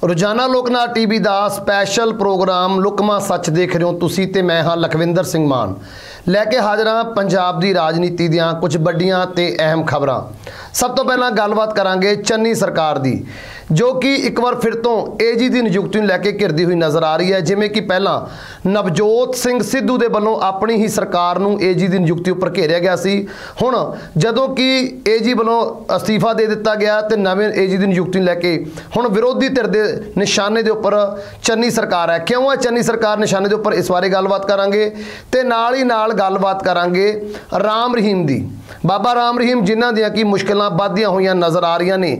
रोजाना लोकनाथ टीवी का special programme लुकमा सच देख रहे हो तुसी ते मैं हाँ लखविंदर सिंह मान लैके हाजिर हाँ पंजाब की राजनीति दियां कुछ वड्डियां ते अहम खबरां। सब तो पहला गलबात करांगे चन्नी सरकार दी जो कि एक बार फिर तो एजी की नियुक्ति लैके घिरदी हुई नज़र आ रही है। जिमें कि पहला नवजोत सिंह सिद्धू के वालों अपनी ही सरकार नूं एजी की नियुक्ति उपर घेरिया गया सी। हुण जदों कि एजी वालों अस्तीफा दे दिता गया तो नवें एजी की नियुक्ति लैके हुण विरोधी धिर दे निशाने के उपर चन्नी सरकार है। क्यों है चन्नी सरकार निशाने के उपर, इस बारे गलबात करांगे ते नाल ही नाल गलबात करांगे राम रहीम दी। बाबा राम रहीम जिन्हां दियां कि मुश्किलां वधदियां होईयां नज़र आ रही ने।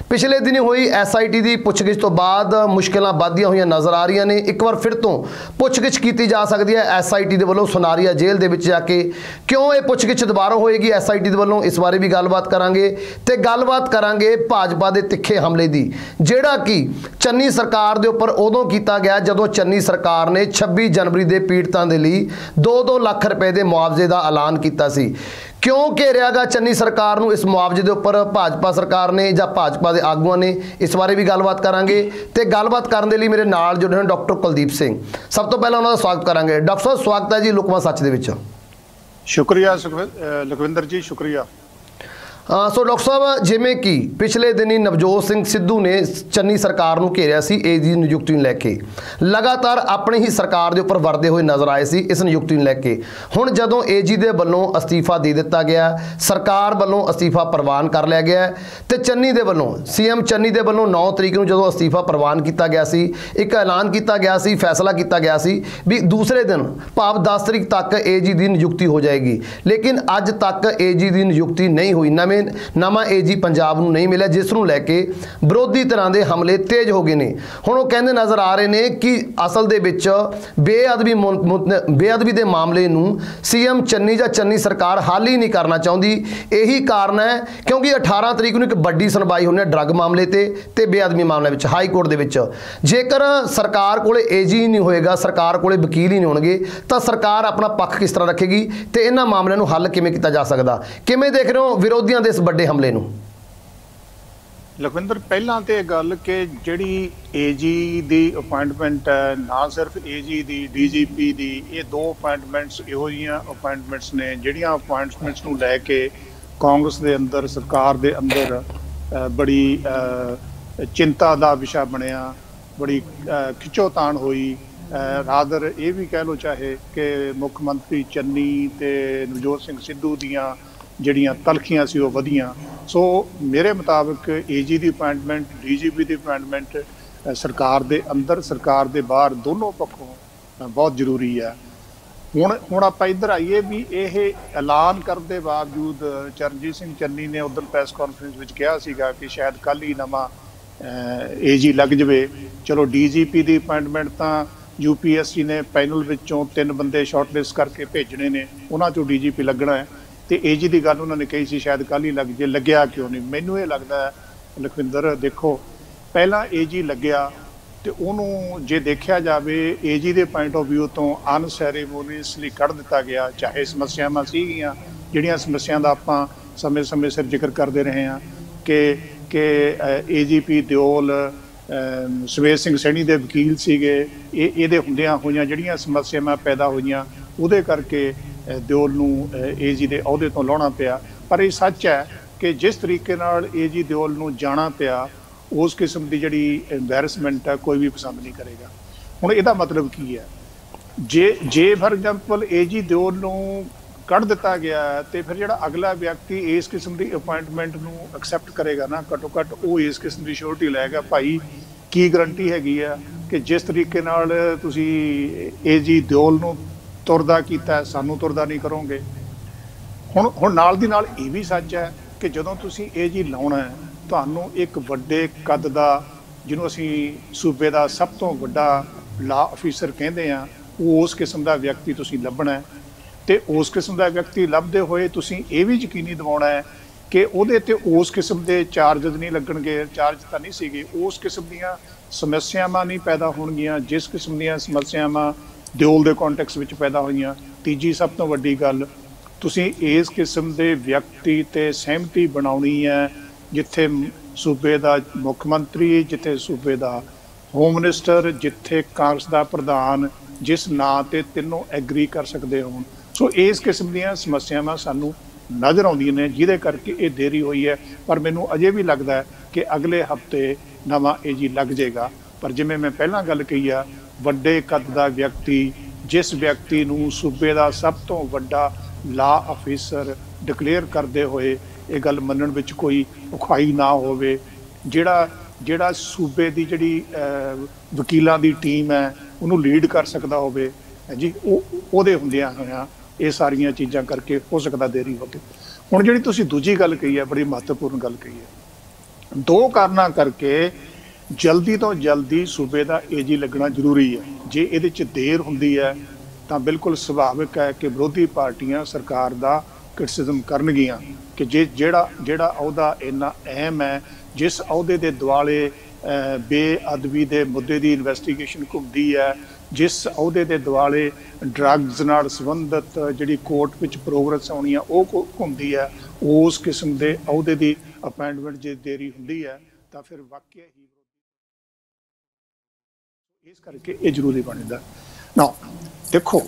पिछले दिन हुई SIT की पुछगिछ तो बाद मुश्किलां वधदियां होईयां नज़र आ रही ने। एक बार फिर तो पुछगिछ की जा सकती है SIT के वालों सुनारिया जेल के विच जाके। क्यों ये पुछगिछ दोबारा होएगी SIT के वालों, इस बारे भी गलबात करांगे ते गलबात करांगे भाजपा के तिखे हमले की जिहड़ा कि चन्नी सरकार के उपर उदों किया गया जदों चन्नी सरकार ने 26 जनवरी के पीड़ितों के लिए 2-2 लाख रुपए के मुआवजे का ऐलान किया सी। क्यों घेरिया गा चन्नी सरकार नूं इस मुआवजे के उपर भाजपा सरकार ने या भाजपा के आगुआं ने, इस बारे भी गलबात करांगे ते गलबात करने के लिए मेरे नाल जुड़े हैं डॉक्टर कुलदीप सिंह। सब तो पहला उन्होंने स्वागत करांगे। डॉक्टर साहब स्वागत है जी लुकमा सच दे विच। शुक्रिया लखविंदर जी, शुक्रिया। सो डॉक्टर साहब जिमें कि पिछले दिन ही नवजोत सिंह सिद्धू ने चन्नी सरकार नूं घेरिया सी एजी नियुक्ति लैके लगातार अपनी ही सरकार के उपर वरदे हुए नज़र आए सी इस नियुक्ति लैके। हुण जदों एजी दे वल्लों अस्तीफा दे दिता गया, सरकार वल्लों अस्तीफा प्रवान कर लिया गया तो चन्नी दे वल्लों CM चन्नी दे वल्लों 9 तरीक नूं जदों अस्तीफा प्रवान किया गया सी, एक ऐलान किया गया सी, फैसला किया गया सी भी दूसरे दिन भाव 10 तरीक तक एजी की नियुक्ति हो जाएगी। लेकिन अज तक एजी की नियुक्ति नहीं हुई, नवा एजी पंजाब नूं नहीं मिला, जिसनूं लैके विरोधी तरह के हमले तेज हो गए ने। हुण वो कहंदे नज़र आ रहे हैं कि असल दे विच बेअदबी के मामले नूं CM चन्नी या चन्नी सरकार हल ही नहीं करना चाहती। यही कारण है क्योंकि 18 तरीक नूं एक वड्डी सुनवाई होनी है ड्रग मामले ते बेअदबी मामले विच हाई कोर्ट दे विच। जेकर सरकार कोले एजी ही नहीं होएगा, सरकार कोले वकील ही नहीं होणगे तो सरकार अपना पक्ष किस तरह रखेगी ते इन्हां मामलों नूं हल किवें कीता जा सकदा? किवें देख रहे हो विरोधियों इस बड़े हमले नूं? लखविंदर पहला तो गल कि जिहड़ी एजी दी अपॉइंटमेंट है, ना सिर्फ एजी दी DGP दी, ये 2 अपॉइंटमेंट्स इहो जिहियां अपॉइंटमेंट्स ने जिहड़ियां अपॉइंटमेंट्स नूं लैके कांग्रेस दे अंदर सरकार दे अंदर बड़ी चिंता दा विषय बनिया, बड़ी खिच्चोताण हुई। रादर ये भी कह लो चाहे कि मुख मंत्री चन्नी ते नवजोत सिंह सिद्धू दियां ਜਿਹੜੀਆਂ ਤਲਖੀਆਂ ਸੀ ਉਹ ਵਧੀਆਂ। सो मेरे मुताबिक एजी की अपॉइंटमेंट, DGP की अपॉइंटमेंट सरकार के अंदर सरकार के बाहर दोनों पक्षों बहुत जरूरी है। हुण आप इधर आइए भी यह ऐलान करने के बावजूद चरणजीत सिंह चन्नी ने उधर प्रैस कॉन्फ्रेंस में कहा सीगा कि शायद कल ही नवा एजी लग जाए। चलो DGP की अपॉइंटमेंट तो UPSC ने पैनल विचों 3 बंदे शॉर्टलिस्ट करके भेजने ने, उन्हां चों DGP लगना है तो एजी की गल उन्होंने कही सी शायद कल ही लग जे, लग्या क्यों नहीं? मैनू ये लगता है लखविंदर, देखो पहला एजी लग्या तो उन्होंने जे देखा जाए एजी के पॉइंट ऑफ व्यू तो अनसैरेमोनीसली कढ़ दिता गया। चाहे समस्यावां सीगियां जिहड़ियां समस्या का आपां समय समय सिर जिक्र करते रहे हैं कि AGP दिओल सवेर सिंह सैनी के वकील सीगे, ये हुंदियां होईयां जिहड़ियां समस्यावां पैदा होईयां उहदे करके दिओल नूं एजी के अहुदे तो लाउणा पिया। पर यह सच है कि जिस तरीके नाल एजी दिओल नूं जाना पिया उस किस्म की जिहड़ी एम्बैरसमेंट है कोई भी पसंद नहीं करेगा। हुण इहदा मतलब की है, जे फॉर एग्जाम्पल एजी दिओल नूं कढ़ दिता गया तो फिर जिहड़ा अगला व्यक्ति इस किस्म की अपॉइंटमेंट नूं एक्सैप्ट करेगा ना, घट्टो घट्ट वो इस किस्म की श्योरिटी लएगा भाई की गारंटी हैगी है कि जिस तरीके नाल तुसीं एजी दिओल नूं तुरदा कीता सानू तुरदा नहीं करोगे। हुण नाल दी नाल ये भी सच है कि जदों तुसीं एजी लाउणा है तुहानूं एक वड्डे कद दा जिन्हों असीं सूबे दा सब तो वड्डा ला ऑफिसर कहंदे आ उस किस्म दा व्यक्ति तुसीं लभना है ते उस किस्म दा व्यक्ति लभदे होए तुसीं ये भी यकीनी दिवाउणा है कि उहदे ते उस किस्म के चार्जिज नहीं लगणगे, चार्ज तां नहीं सीगे, उस किस्म दीयां समस्यावां नहीं पैदा होणगीआं जिस किस्म दीयां समस्यावां दिओल के कॉन्टैक्स में पैदा हुई। तीजी सब तो वड्डी गल ਤੁਸੀਂ ਇਸ ਕਿਸਮ ਦੇ ਵਿਅਕਤੀ ਤੇ ਸਹਿਮਤੀ ਬਣਾਉਣੀ ਹੈ ਜਿੱਥੇ ਸੂਬੇ ਦਾ ਮੁੱਖ ਮੰਤਰੀ, ਜਿੱਥੇ ਸੂਬੇ ਦਾ ਹੋਮ ਮਿਨਿਸਟਰ, ਜਿੱਥੇ ਕਾਂਗਰਸ ਦਾ ਪ੍ਰਧਾਨ, ਜਿਸ ਨਾਂ ਤੇ ਤਿੰਨੋਂ ਐਗਰੀ ਕਰ ਸਕਦੇ ਹੋਣ। ਸੋ ਇਸ ਕਿਸਮ ਦੀਆਂ ਸਮੱਸਿਆਵਾਂ ਸਾਨੂੰ ਨਜ਼ਰ ਆਉਂਦੀਆਂ ਨੇ, ਜਿਹਦੇ ਕਰਕੇ ਇਹ ਦੇਰੀ ਹੋਈ ਹੈ। ਪਰ ਮੈਨੂੰ ਅਜੇ ਵੀ ਲੱਗਦਾ ਹੈ ਕਿ ਅਗਲੇ ਹਫ਼ਤੇ ਨਵਾਂ ਏਜੀ ਲੱਗ ਜਾਏਗਾ। ਪਰ ਜਿਵੇਂ ਮੈਂ ਪਹਿਲਾਂ ਗੱਲ ਕਹੀ ਆ, ਵੱਡੇ ਕੱਦ ਦਾ ਵਿਅਕਤੀ, ਜਿਸ ਵਿਅਕਤੀ ਨੂੰ ਸੂਬੇ ਦਾ ਸਭ ਤੋਂ ਵੱਡਾ ਲਾ ਅਫੀਸਰ ਡਿਕਲੇਅਰ ਕਰਦੇ ਹੋਏ ਇਹ ਗੱਲ ਮੰਨਣ ਵਿੱਚ ਕੋਈ ਔਖਾਈ ਨਾ ਹੋਵੇ, ਜਿਹੜਾ ਸੂਬੇ ਦੀ ਜਿਹੜੀ ਵਕੀਲਾਂ ਦੀ ਟੀਮ ਹੈ ਉਹਨੂੰ ਲੀਡ ਕਰ ਸਕਦਾ ਹੋਵੇ ਜੀ, ਉਹਦੇ ਹੁੰਦਿਆਂ ਹੋਇਆਂ ਇਹ ਸਾਰੀਆਂ ਚੀਜ਼ਾਂ ਕਰਕੇ ਹੋ ਸਕਦਾ ਦੇਰੀ ਹੋਵੇ। ਹੁਣ ਜਿਹੜੀ ਤੁਸੀਂ ਦੂਜੀ ਗੱਲ ਕਹੀ ਹੈ, ਬੜੀ ਮਹੱਤਵਪੂਰਨ ਗੱਲ ਕਹੀ ਹੈ। 2 ਕਾਰਨਾਂ ਕਰਕੇ ਜਲਦੀ ਤੋਂ ਜਲਦੀ ਸੂਬੇ ਦਾ ਏਜੀ ਲੱਗਣਾ ਜ਼ਰੂਰੀ ਹੈ। ਜੇ ਇਹਦੇ 'ਚ ਦੇਰ ਹੁੰਦੀ ਹੈ ਤਾਂ ਬਿਲਕੁਲ ਸੁਭਾਵਿਕ ਹੈ ਕਿ ਵਿਰੋਧੀ ਪਾਰਟੀਆਂ ਸਰਕਾਰ ਦਾ ਕ੍ਰਿਟਿਸਿਜ਼ਮ ਕਰਨਗੀਆਂ ਕਿ ਜਿਹੜਾ ਅਹੁਦਾ ਇੰਨਾ ਅਹਿਮ ਹੈ, ਜਿਸ ਅਹੁਦੇ ਦੇ ਦੁਆਲੇ ਬੇਅਦਬੀ ਦੇ ਮੁੱਦੇ ਦੀ ਇਨਵੈਸਟੀਗੇਸ਼ਨ ਘੁੰਮਦੀ ਹੈ, ਜਿਸ ਅਹੁਦੇ ਦੇ ਦੁਆਲੇ ਡਰੱਗਸ ਨਾਲ ਸੰਬੰਧਿਤ ਜਿਹੜੀ ਕੋਰਟ ਵਿੱਚ ਪ੍ਰੋਗਰੈਸ ਆਉਣੀ ਆ ਉਹ ਘੁੰਮਦੀ ਹੈ, ਉਸ ਕਿਸਮ ਦੇ ਅਹੁਦੇ ਦੀ ਅਪਾਇੰਟਮੈਂਟ ਜੇ ਦੇਰੀ ਹੁੰਦੀ ਹੈ ਤਾਂ ਫਿਰ ਵਾਕਿਆ ਹੀ ਇਸ ਕਰਕੇ ਇਹ ਜ਼ਰੂਰੀ ਬਣਦਾ ਨਾ। ਦੇਖੋ,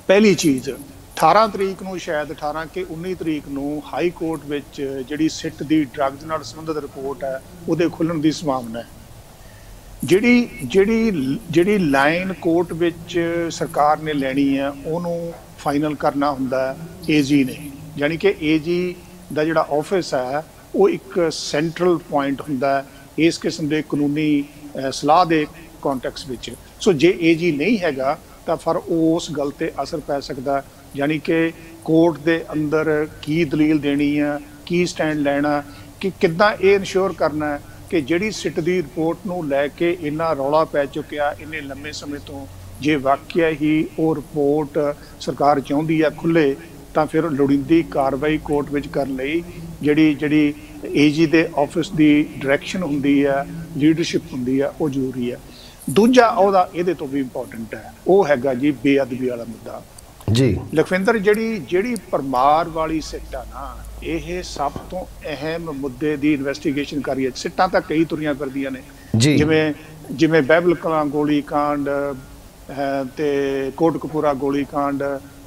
ਪਹਿਲੀ ਚੀਜ਼ 18 ਤਰੀਕ ਨੂੰ, ਸ਼ਾਇਦ 18 ਕਿ 19 ਤਰੀਕ ਨੂੰ ਹਾਈ ਕੋਰਟ ਵਿੱਚ ਜਿਹੜੀ ਸਿੱਟ ਦੀ ਡਰੱਗਸ ਨਾਲ ਸੰਬੰਧਿਤ ਰਿਪੋਰਟ ਹੈ ਉਹਦੇ ਖੁੱਲ੍ਹਣ ਦੀ ਸੰਭਾਵਨਾ ਹੈ। ਜਿਹੜੀ ਲਾਈਨ ਕੋਰਟ ਵਿੱਚ ਸਰਕਾਰ ਨੇ ਲੈਣੀ ਹੈ ਉਹਨੂੰ ਫਾਈਨਲ ਕਰਨਾ ਹੁੰਦਾ ਹੈ ਏਜੀ ਨੇ, ਯਾਨੀ ਕਿ ਏਜੀ ਦਾ ਜਿਹੜਾ ਆਫਿਸ ਹੈ ਉਹ ਇੱਕ ਸੈਂਟਰਲ ਪੁਆਇੰਟ ਹੁੰਦਾ ਹੈ ਇਸ ਕਿਸਮ ਦੇ ਕਾਨੂੰਨੀ ਸਲਾਹ ਦੇ ਕੰਟੈਕਸਟ ਵਿੱਚ। ਸੋ ਜੇ ਏਜੀ ਨਹੀਂ ਹੈਗਾ ਤਾਂ ਫਿਰ ਉਸ ਗੱਲ ਤੇ ਅਸਰ ਪੈ ਸਕਦਾ, ਯਾਨੀ ਕਿ ਕੋਰਟ ਦੇ ਅੰਦਰ ਕੀ ਦਲੀਲ ਦੇਣੀ ਹੈ, ਕੀ ਸਟੈਂਡ ਲੈਣਾ, ਕਿ ਕਿੱਦਾਂ ਇਹ ਇਨਸ਼ੋਰ ਕਰਨਾ ਕਿ ਜਿਹੜੀ ਸਿੱਟ ਦੀ ਰਿਪੋਰਟ ਨੂੰ ਲੈ ਕੇ ਇੰਨਾ ਰੌਲਾ ਪੈ ਚੁੱਕਿਆ ਇੰਨੇ ਲੰਮੇ ਸਮੇਂ ਤੋਂ, ਜੇ ਵਾਕਿਆ ਹੀ ਉਹ ਰਿਪੋਰਟ ਸਰਕਾਰ ਚਾਹੁੰਦੀ ਹੈ ਖੁੱਲ੍ਹੇ ਤਾਂ ਫਿਰ ਲੋੜੀਂਦੀ ਕਾਰਵਾਈ ਕੋਰਟ ਵਿੱਚ ਕਰਨ ਲਈ ਜਿਹੜੀ ਏਜੀ ਦੇ ਆਫਿਸ ਦੀ ਡਾਇਰੈਕਸ਼ਨ ਹੁੰਦੀ ਹੈ, ਲੀਡਰਸ਼ਿਪ ਹੁੰਦੀ ਹੈ, ਉਹ ਜ਼ਰੂਰੀ ਹੈ। ਦੂਜਾ ਅਹੁਦਾ ਇਹਦੇ ਤੋਂ ਵੀ ਇੰਪੋਰਟੈਂਟ ਹੈ, ਉਹ ਹੈਗਾ ਜੀ ਬੇਅਦਬੀ ਵਾਲਾ ਮੁੱਦਾ ਜੀ। ਲਖਵਿੰਦਰ, ਜਿਹੜੀ ਪਰਮਾਰ ਵਾਲੀ ਸਿੱਟ ਆ ਨਾ, ਇਹ ਸਭ ਤੋਂ ਅਹਿਮ ਮੁੱਦੇ ਦੀ ਇਨਵੈਸਟੀਗੇਸ਼ਨ ਕਰ ਰਹੀ ਹੈ। ਸਿੱਟਾਂ ਤਾਂ ਕਈ ਤੁਰੀਆਂ ਫਿਰਦੀਆਂ ਨੇ, ਜਿਵੇਂ ਬਹਿਬਲ ਕਲਾਂ ਗੋਲੀ ਕਾਂਡ ਤੇ ਕੋਟਕਪੂਰਾ ਗੋਲੀ ਕਾਂਡ,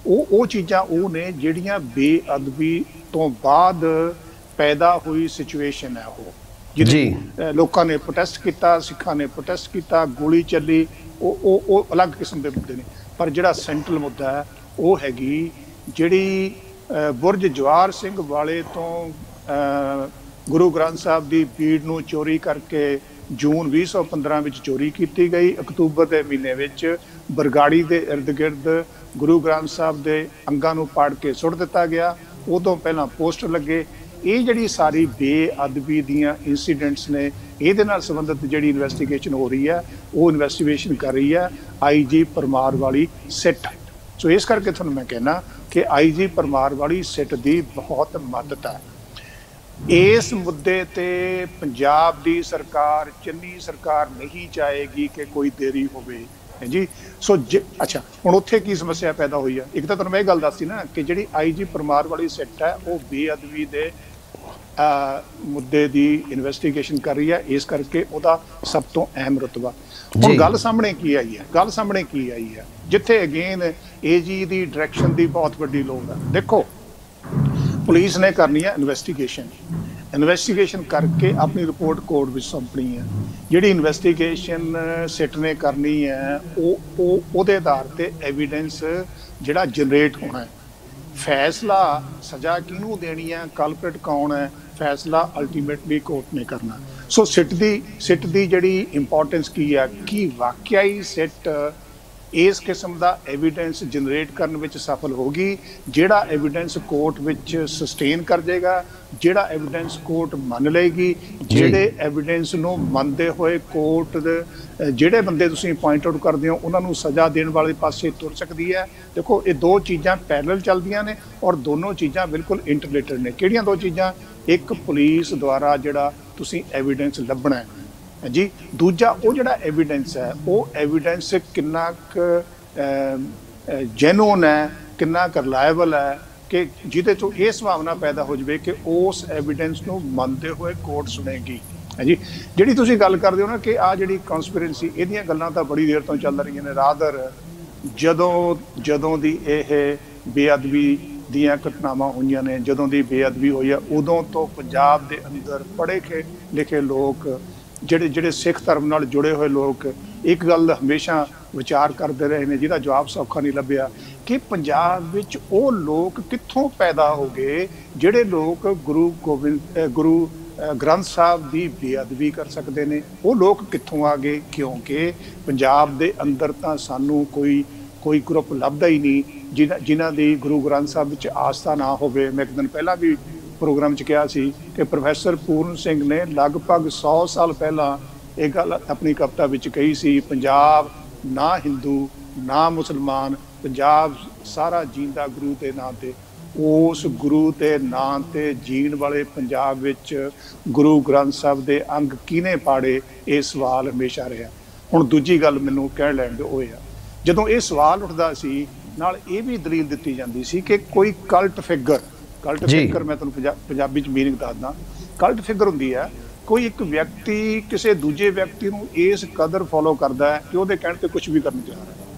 ਉਹ ਚੀਜ਼ਾਂ ਉਹ ਨੇ ਜਿਹੜੀਆਂ ਬੇਅਦਬੀ ਤੋਂ ਬਾਅਦ ਪੈਦਾ ਹੋਈ ਸਿਚੁਏਸ਼ਨ ਹੈ, ਉਹ ਜਿਹਦੇ ਲੋਕਾਂ ਨੇ ਪ੍ਰੋਟੈਸਟ ਕੀਤਾ, ਸਿੱਖਾਂ ਨੇ ਪ੍ਰੋਟੈਸਟ ਕੀਤਾ, ਗੋਲੀ ਚੱਲੀ, ਉਹ ਅਲੱਗ ਕਿਸਮ ਦੇ ਮੁੱਦੇ ਨੇ। ਪਰ ਜਿਹੜਾ ਸੈਂਟਰਲ ਮੁੱਦਾ ਹੈ ਉਹ ਹੈਗੀ ਜਿਹੜੀ ਬੁਰਜ ਜਵਾਹਰ ਸਿੰਘ ਵਾਲੇ ਤੋਂ ਗੁਰੂ ਗ੍ਰੰਥ ਸਾਹਿਬ ਦੀ ਬੀੜ ਨੂੰ ਚੋਰੀ ਕਰਕੇ ਜੂਨ 2015 ਵਿੱਚ ਚੋਰੀ ਕੀਤੀ ਗਈ, ਅਕਤੂਬਰ ਦੇ ਮਹੀਨੇ ਵਿੱਚ ਬਰਗਾੜੀ ਦੇ ਇਰਦ ਗਿਰਦ ਗੁਰੂ ਗ੍ਰੰਥ ਸਾਹਿਬ ਦੇ ਅੰਗਾਂ ਨੂੰ ਪਾੜ ਕੇ ਸੁੱਟ ਦਿੱਤਾ ਗਿਆ, ਉਦੋਂ ਪਹਿਲਾਂ ਪੋਸਟਰ ਲੱਗੇ। ਇਹ ਜਿਹੜੀ ਸਾਰੀ ਬੇਅਦਬੀ ਦੀਆਂ ਇੰਸੀਡੈਂਟਸ ਨੇ, ਇਹਦੇ ਨਾਲ ਸੰਬੰਧਿਤ ਜਿਹੜੀ ਇਨਵੈਸਟੀਗੇਸ਼ਨ ਹੋ ਰਹੀ ਹੈ ਉਹ ਇਨਵੈਸਟੀਗੇਸ਼ਨ ਕਰ ਰਹੀ ਹੈ ਆਈਜੀ ਪਰਮਾਰ ਵਾਲੀ ਸਿੱਟ। ਸੋ ਇਸ ਕਰਕੇ ਤੁਹਾਨੂੰ ਮੈਂ ਕਹਿਣਾ ਕਿ ਆਈਜੀ ਪਰਮਾਰ ਵਾਲੀ ਸਿੱਟ ਦੀ ਬਹੁਤ ਮਦਦ ਹੈ। ਇਸ ਮੁੱਦੇ ਤੇ ਪੰਜਾਬ ਦੀ ਸਰਕਾਰ, ਚੰਨੀ ਸਰਕਾਰ ਨਹੀਂ ਚਾਹੇਗੀ ਕਿ ਕੋਈ ਦੇਰੀ ਹੋਵੇ ਜੀ। ਸੋ ਅੱਛਾ, ਹੁਣ ਉੱਥੇ ਕੀ ਸਮੱਸਿਆ ਪੈਦਾ ਹੋਈ ਹੈ? ਇੱਕ ਤਾਂ ਤੁਹਾਨੂੰ ਮੈਂ ਇਹ ਗੱਲ ਦੱਸੀ ਨਾ ਕਿ ਜਿਹੜੀ ਆਈਜੀ ਪਰਮਾਰ ਵਾਲੀ ਸਿੱਟ ਹੈ ਉਹ ਬੇਅਦਬੀ ਦੇ ਮੁੱਦੇ ਦੀ ਇਨਵੈਸਟੀਗੇਸ਼ਨ ਕਰ ਰਹੀ ਹੈ, ਇਸ ਕਰਕੇ ਉਹਦਾ ਸਭ ਤੋਂ ਅਹਿਮ ਰੁਤਬਾ। ਹੁਣ ਗੱਲ ਸਾਹਮਣੇ ਕੀ ਆਈ ਹੈ, ਜਿੱਥੇ ਅਗੇਨ ਏਜੀ ਦੀ ਡਾਇਰੈਕਸ਼ਨ ਦੀ ਬਹੁਤ ਵੱਡੀ ਲੋੜ ਹੈ। ਦੇਖੋ, ਪੁਲਿਸ ਨੇ ਕਰਨੀ ਹੈ ਇਨਵੈਸਟੀਗੇਸ਼ਨ ਕਰਕੇ ਆਪਣੀ ਰਿਪੋਰਟ ਕੋਰਟ ਵਿੱਚ ਸੌਂਪਣੀ ਹੈ। ਜਿਹੜੀ ਇਨਵੈਸਟੀਗੇਸ਼ਨ ਸਿੱਟ ਨੇ ਕਰਨੀ ਹੈ ਉਹਦੇ ਆਧਾਰ ਤੇ ਐਵੀਡੈਂਸ ਜਿਹੜਾ ਜਨਰੇਟ ਹੋਣਾ ਹੈ। ਫੈਸਲਾ ਸਜ਼ਾ ਕਿਹਨੂੰ ਦੇਣੀ ਹੈ, ਕਲਪ੍ਰਿਟ ਕੌਣ ਹੈ, ਫੈਸਲਾ ਅਲਟੀਮੇਟਲੀ ਕੋਰਟ ਨੇ ਕਰਨਾ। ਸੋ ਸਿੱਟ ਦੀ ਜਿਹੜੀ ਇੰਪੋਰਟੈਂਸ ਕੀ ਹੈ ਕਿ ਵਾਕਿਆ ਹੀ ਸਿੱਟ ਇਸ ਕਿਸਮ ਦਾ ਐਵੀਡੈਂਸ ਜਨਰੇਟ ਕਰਨ ਵਿੱਚ ਸਫਲ ਹੋਗੀ, ਜਿਹੜਾ ਐਵੀਡੈਂਸ ਕੋਰਟ ਵਿੱਚ ਸਸਟੇਨ ਕਰ ਜਾਏਗਾ, ਜਿਹੜਾ ਐਵੀਡੈਂਸ ਕੋਰਟ ਮੰਨ ਲਏਗੀ, ਜਿਹੜੇ ਐਵੀਡੈਂਸ ਨੂੰ ਮੰਨਦੇ ਹੋਏ ਕੋਰਟ ਦੇ ਜਿਹੜੇ ਬੰਦੇ ਤੁਸੀਂ ਪੁਆਇੰਟ ਆਊਟ ਕਰਦੇ ਹੋ ਉਹਨਾਂ ਨੂੰ ਸਜ਼ਾ ਦੇਣ ਵਾਲੇ ਪਾਸੇ ਤੁਰ ਸਕਦੀ ਹੈ। ਦੇਖੋ, ਇਹ ਦੋ ਚੀਜ਼ਾਂ ਪੈਰਲਲ ਚੱਲਦੀਆਂ ਨੇ ਔਰ ਦੋਨੋਂ ਚੀਜ਼ਾਂ ਬਿਲਕੁਲ ਇੰਟਰਲੇਟਡ ਨੇ। ਕਿਹੜੀਆਂ ਦੋ ਚੀਜ਼ਾਂ? ਇੱਕ, ਪੁਲਿਸ ਦੁਆਰਾ ਜਿਹੜਾ ਤੁਸੀਂ ਐਵੀਡੈਂਸ ਲੱਭਣਾ ਹੈ ਜੀ, ਦੂਜਾ ਉਹ ਜਿਹੜਾ ਐਵੀਡੈਂਸ ਹੈ ਉਹ ਐਵੀਡੈਂਸ ਕਿੰਨਾ ਕੁ ਜੈਨੂਨ ਹੈ, ਕਿੰਨਾ ਕੁ ਰਿਲਾਇਬਲ ਹੈ, ਕਿ ਜਿਹਦੇ ਤੋਂ ਇਹ ਸੰਭਾਵਨਾ ਪੈਦਾ ਹੋ ਜਾਵੇ ਕਿ ਉਸ ਐਵੀਡੈਂਸ ਨੂੰ ਮੰਨਦੇ ਹੋਏ ਕੋਰਟ ਸੁਣੇਗੀ। ਹੈ ਜੀ, ਜਿਹੜੀ ਤੁਸੀਂ ਗੱਲ ਕਰਦੇ ਹੋ ਨਾ ਕਿ ਆਹ ਜਿਹੜੀ ਕਨਸਪੀਰੇਸੀ, ਇਹਦੀਆਂ ਗੱਲਾਂ ਤਾਂ ਬੜੀ ਦੇਰ ਤੋਂ ਚੱਲ ਰਹੀਆਂ ਨੇ। ਰਾਦਰ ਜਦੋਂ ਦੀ ਇਹ ਬੇਅਦਬੀ ਦੀਆਂ ਘਟਨਾਵਾਂ ਹੋਈਆਂ ਨੇ, ਜਦੋਂ ਦੀ ਬੇਅਦਬੀ ਹੋਈ ਆ, ਉਦੋਂ ਤੋਂ ਪੰਜਾਬ ਦੇ ਅੰਦਰ ਪੜ੍ਹੇ ਲਿਖੇ ਲੋਕ, ਜਿਹੜੇ ਸਿੱਖ ਧਰਮ ਨਾਲ ਜੁੜੇ ਹੋਏ ਲੋਕ, ਇੱਕ ਗੱਲ ਹਮੇਸ਼ਾ ਵਿਚਾਰ ਕਰਦੇ ਰਹੇ ਨੇ, ਜਿਹਦਾ ਜਵਾਬ ਸੌਖਾ ਨਹੀਂ ਲੱਭਿਆ ਕਿ ਪੰਜਾਬ ਵਿੱਚ ਉਹ ਲੋਕ ਕਿੱਥੋਂ ਪੈਦਾ ਹੋ ਗਏ ਜਿਹੜੇ ਲੋਕ ਗੁਰੂ ਗ੍ਰੰਥ ਸਾਹਿਬ ਦੀ ਬੇਅਦਬੀ ਕਰ ਸਕਦੇ ਨੇ। ਉਹ ਲੋਕ ਕਿੱਥੋਂ ਆ ਗਏ? ਕਿਉਂਕਿ ਪੰਜਾਬ ਦੇ ਅੰਦਰ ਤਾਂ ਸਾਨੂੰ ਕੋਈ ਗਰੁੱਪ ਲੱਭਦਾ ਹੀ ਨਹੀਂ ਜਿਨ੍ਹਾਂ ਦੀ ਗੁਰੂ ਗ੍ਰੰਥ ਸਾਹਿਬ ਵਿੱਚ ਆਸਥਾ ਨਾ ਹੋਵੇ। ਮੈਂ ਇੱਕ ਦਿਨ ਪਹਿਲਾਂ ਵੀ ਪ੍ਰੋਗਰਾਮ 'ਚ ਕਿਹਾ ਸੀ ਕਿ ਪ੍ਰੋਫੈਸਰ ਪੂਰਨ ਸਿੰਘ ਨੇ ਲਗਭਗ 100 ਸਾਲ ਪਹਿਲਾਂ ਇਹ ਗੱਲ ਆਪਣੀ ਕਵਿਤਾ ਵਿੱਚ ਕਹੀ ਸੀ, ਪੰਜਾਬ ਨਾ ਹਿੰਦੂ ਨਾ ਮੁਸਲਮਾਨ, ਪੰਜਾਬ ਸਾਰਾ ਜੀਂਦਾ ਗੁਰੂ ਦੇ ਨਾਂ 'ਤੇ। ਉਸ ਗੁਰੂ ਦੇ ਨਾਂ 'ਤੇ ਜੀਣ ਵਾਲੇ ਪੰਜਾਬ ਵਿੱਚ ਗੁਰੂ ਗ੍ਰੰਥ ਸਾਹਿਬ ਦੇ ਅੰਗ ਕਿਹਨੇ ਪਾੜੇ, ਇਹ ਸਵਾਲ ਹਮੇਸ਼ਾ ਰਿਹਾ। ਹੁਣ ਦੂਜੀ ਗੱਲ ਮੈਨੂੰ ਕਹਿਣ ਲੈਣ ਦਿਓ, ਉਹ ਆ ਜਦੋਂ ਇਹ ਸਵਾਲ ਉੱਠਦਾ ਸੀ ਨਾਲ ਇਹ ਵੀ ਦਲੀਲ ਦਿੱਤੀ ਜਾਂਦੀ ਸੀ ਕਿ ਕੋਈ ਕਲਟ ਫਿਗਰ ਮੈਂ ਤੁਹਾਨੂੰ ਪੰਜਾਬੀ 'ਚ ਮੀਨਿੰਗ ਦੱਸਦਾ। ਕਲਟ ਫਿਗਰ ਹੁੰਦੀ ਹੈ ਕੋਈ ਇੱਕ ਵਿਅਕਤੀ ਕਿਸੇ ਦੂਜੇ ਵਿਅਕਤੀ ਨੂੰ ਇਸ ਕਦਰ ਫੋਲੋ ਕਰਦਾ ਹੈ ਕਿ ਉਹਦੇ ਕਹਿਣ 'ਤੇ ਕੁਛ ਵੀ ਕਰਨ ਤਿਆਰ